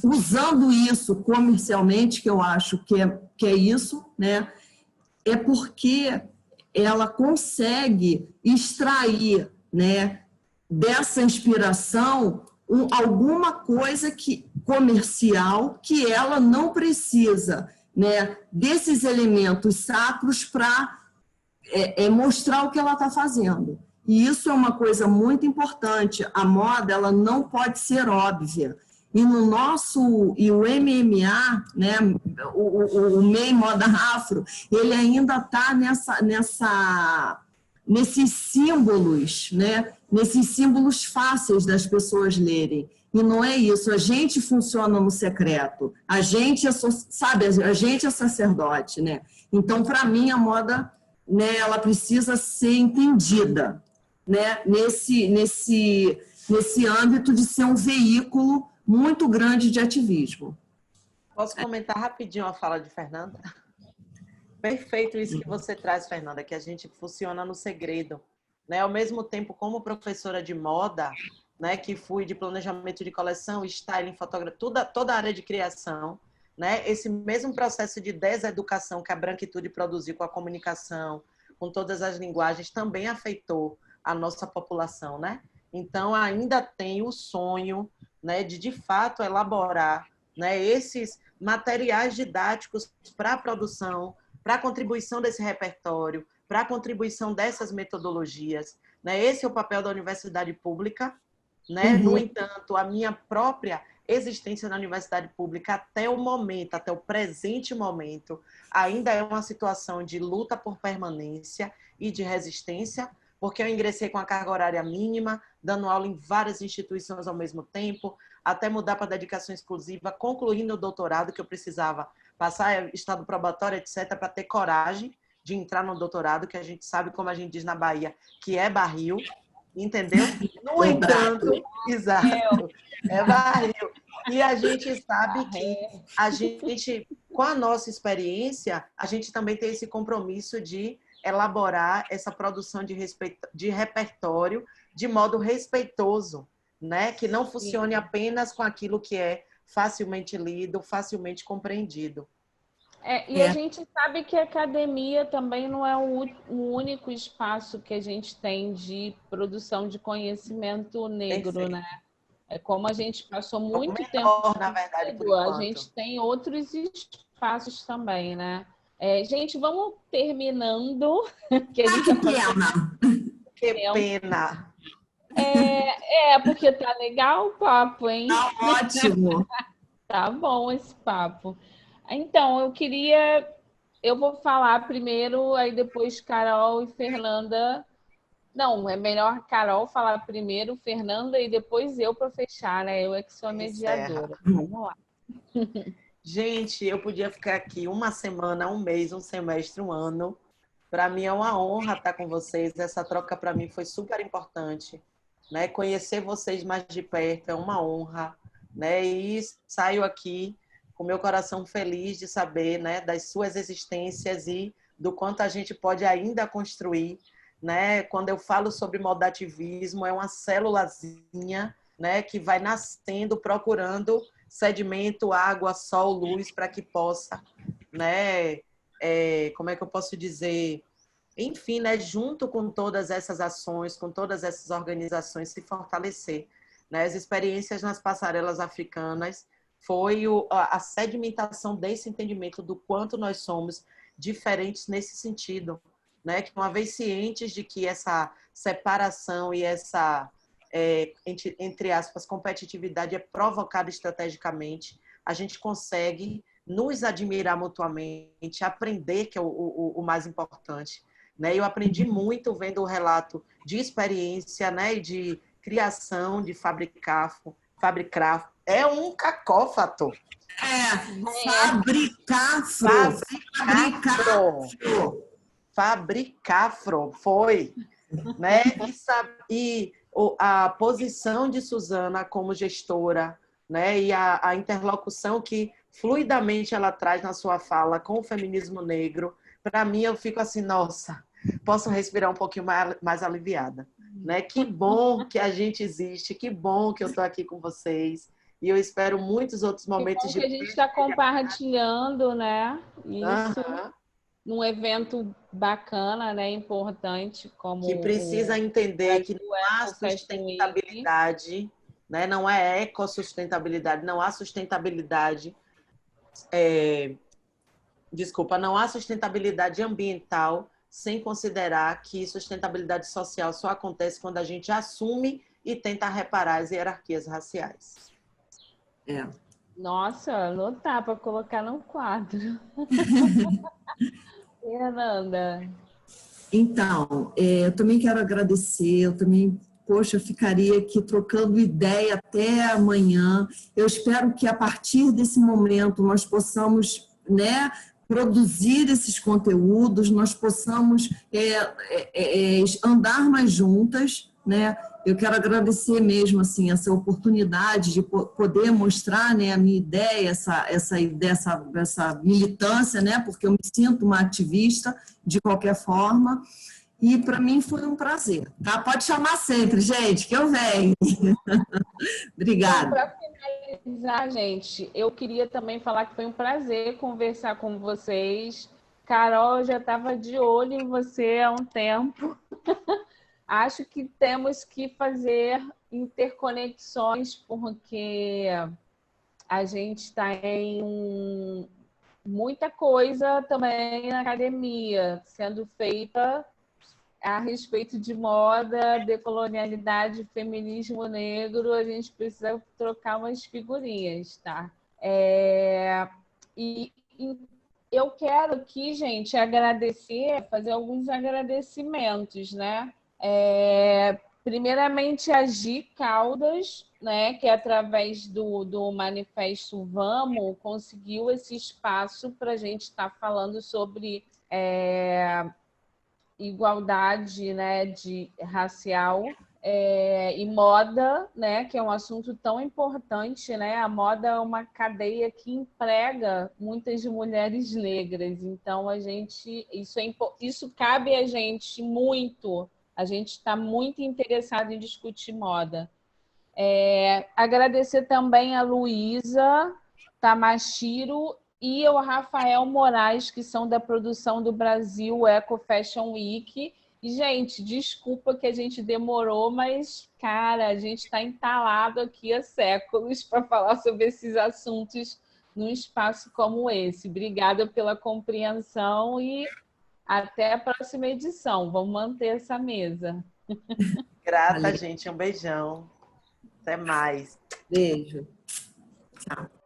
Speaker 6: usando isso comercialmente, que eu acho que é isso, né? É porque ela consegue extrair, né, dessa inspiração alguma coisa comercial que ela não precisa, né, desses elementos sacros para mostrar o que ela está fazendo. E isso é uma coisa muito importante. A moda, ela não pode ser óbvia. E o MMA, né, o MEI Moda Afro, ele ainda está nesses símbolos, né, nesses símbolos fáceis das pessoas lerem. E não é isso, a gente funciona no secreto, a gente a gente é sacerdote, né? Então, para mim, a moda, né, ela precisa ser entendida, né, nesse âmbito de ser um veículo muito grande de ativismo.
Speaker 5: Posso comentar rapidinho a fala de Fernanda? Perfeito isso que você traz, Fernanda, que a gente funciona no segredo, né? Ao mesmo tempo, como professora de moda, né, que fui de planejamento de coleção, styling, fotografia, toda a área de criação, né? Esse mesmo processo de deseducação que a branquitude produziu com a comunicação, com todas as linguagens, também afetou a nossa população, né? Então, ainda tem o sonho, né, de fato elaborar, né, esses materiais didáticos para a produção, para a contribuição desse repertório, para a contribuição dessas metodologias, né? Esse é o papel da universidade pública, né?
Speaker 6: Uhum.
Speaker 5: No entanto, a minha própria existência na universidade pública até o momento, até o presente momento, ainda é uma situação de luta por permanência e de resistência, porque eu ingressei com a carga horária mínima, dando aula em várias instituições ao mesmo tempo, até mudar para dedicação exclusiva, concluindo o doutorado, que eu precisava passar estado probatório, etc., para ter coragem de entrar no doutorado, que a gente sabe, como a gente diz na Bahia, que é barril, entendeu? No entanto, exato, é barril. E a gente sabe que a gente, com a nossa experiência, a gente também tem esse compromisso de elaborar essa produção de repertório de modo respeitoso, né? Que não funcione apenas com aquilo que é facilmente lido, facilmente compreendido.
Speaker 4: A gente sabe que a academia também não é o único espaço que a gente tem de produção de conhecimento negro,
Speaker 5: Perfeito.
Speaker 4: né? É como a gente passou muito
Speaker 5: menor,
Speaker 4: tempo
Speaker 5: na verdade, por
Speaker 4: a
Speaker 5: enquanto.
Speaker 4: gente tem outros espaços também, né? Gente, vamos terminando. Que
Speaker 6: pena!
Speaker 5: Que pena!
Speaker 4: Porque tá legal o papo, hein?
Speaker 6: Tá ótimo!
Speaker 4: Tá bom esse papo. Então, eu vou falar primeiro, aí depois Carol e Fernanda. Não, é melhor Carol falar primeiro, Fernanda, e depois eu para fechar, né? Eu é que sou a mediadora. Vamos lá.
Speaker 5: Gente, eu podia ficar aqui uma semana, um mês, um semestre, um ano. Para mim é uma honra estar com vocês. Essa troca para mim foi super importante, né? Conhecer vocês mais de perto é uma honra, né? E saio aqui com meu coração feliz de saber, né, das suas existências e do quanto a gente pode ainda construir né? Quando eu falo sobre modativismo, é uma célulazinha, né, que vai nascendo, procurando sedimento, água, sol, luz, para que possa, né, como é que eu posso dizer, enfim, né, junto com todas essas ações, com todas essas organizações, se fortalecer. Né? As experiências nas passarelas africanas foi a sedimentação desse entendimento do quanto nós somos diferentes nesse sentido. Né? Que uma vez cientes de que essa separação e essa, entre aspas, competitividade é provocada estrategicamente, a gente consegue nos admirar mutuamente, aprender, que é o mais importante. Né? Eu aprendi muito vendo o relato de experiência, né? E de criação, de fabricar. É um cacófato. Fabricafro, foi. Né? E a posição de Suzana como gestora, né? E a interlocução que fluidamente ela traz na sua fala com o feminismo negro, para mim eu fico assim, nossa, posso respirar um pouquinho mais aliviada. Né? Que bom que a gente existe, que bom que eu estou aqui com vocês. E eu espero muitos outros momentos
Speaker 4: que a gente está compartilhando, né? Isso num evento bacana, né? Importante, como
Speaker 5: que precisa entender que não há sustentabilidade, né? Não é ecossustentabilidade, não há sustentabilidade. Não há sustentabilidade ambiental sem considerar que sustentabilidade social só acontece quando a gente assume e tenta reparar as hierarquias raciais.
Speaker 4: Nossa, anotar para colocar no quadro. Fernanda.
Speaker 6: Então, eu também quero agradecer, eu ficaria aqui trocando ideia até amanhã. Eu espero que a partir desse momento nós possamos, né, produzir esses conteúdos, nós possamos andar mais juntas, né? Eu quero agradecer mesmo assim essa oportunidade de poder mostrar, né, a minha ideia, essa militância, né? Porque eu me sinto uma ativista de qualquer forma. E para mim foi um prazer. Tá? Pode chamar sempre, gente, que eu venho. Obrigada.
Speaker 4: Para finalizar, gente, eu queria também falar que foi um prazer conversar com vocês. Carol, já estava de olho em você há um tempo. Acho que temos que fazer interconexões, porque a gente está em muita coisa também na academia sendo feita a respeito de moda, decolonialidade, feminismo negro. A gente precisa trocar umas figurinhas, tá? E eu quero aqui, gente, fazer alguns agradecimentos, né? Primeiramente, a Gi Caldas, né, que através do Manifesto Vamos conseguiu esse espaço para a gente estar falando sobre igualdade, né, racial e moda, né, que é um assunto tão importante, né? A moda é uma cadeia que emprega muitas mulheres negras, então isso cabe a gente muito. A gente está muito interessado em discutir moda. Agradecer também a Luísa Tamashiro e ao Rafael Moraes, que são da produção do Brasil Eco Fashion Week. E, gente, desculpa que a gente demorou, mas, cara, a gente está entalado aqui há séculos para falar sobre esses assuntos num espaço como esse. Obrigada pela compreensão e até a próxima edição. Vamos manter essa mesa.
Speaker 5: Grata, gente. Um beijão. Até mais.
Speaker 6: Beijo. Tchau.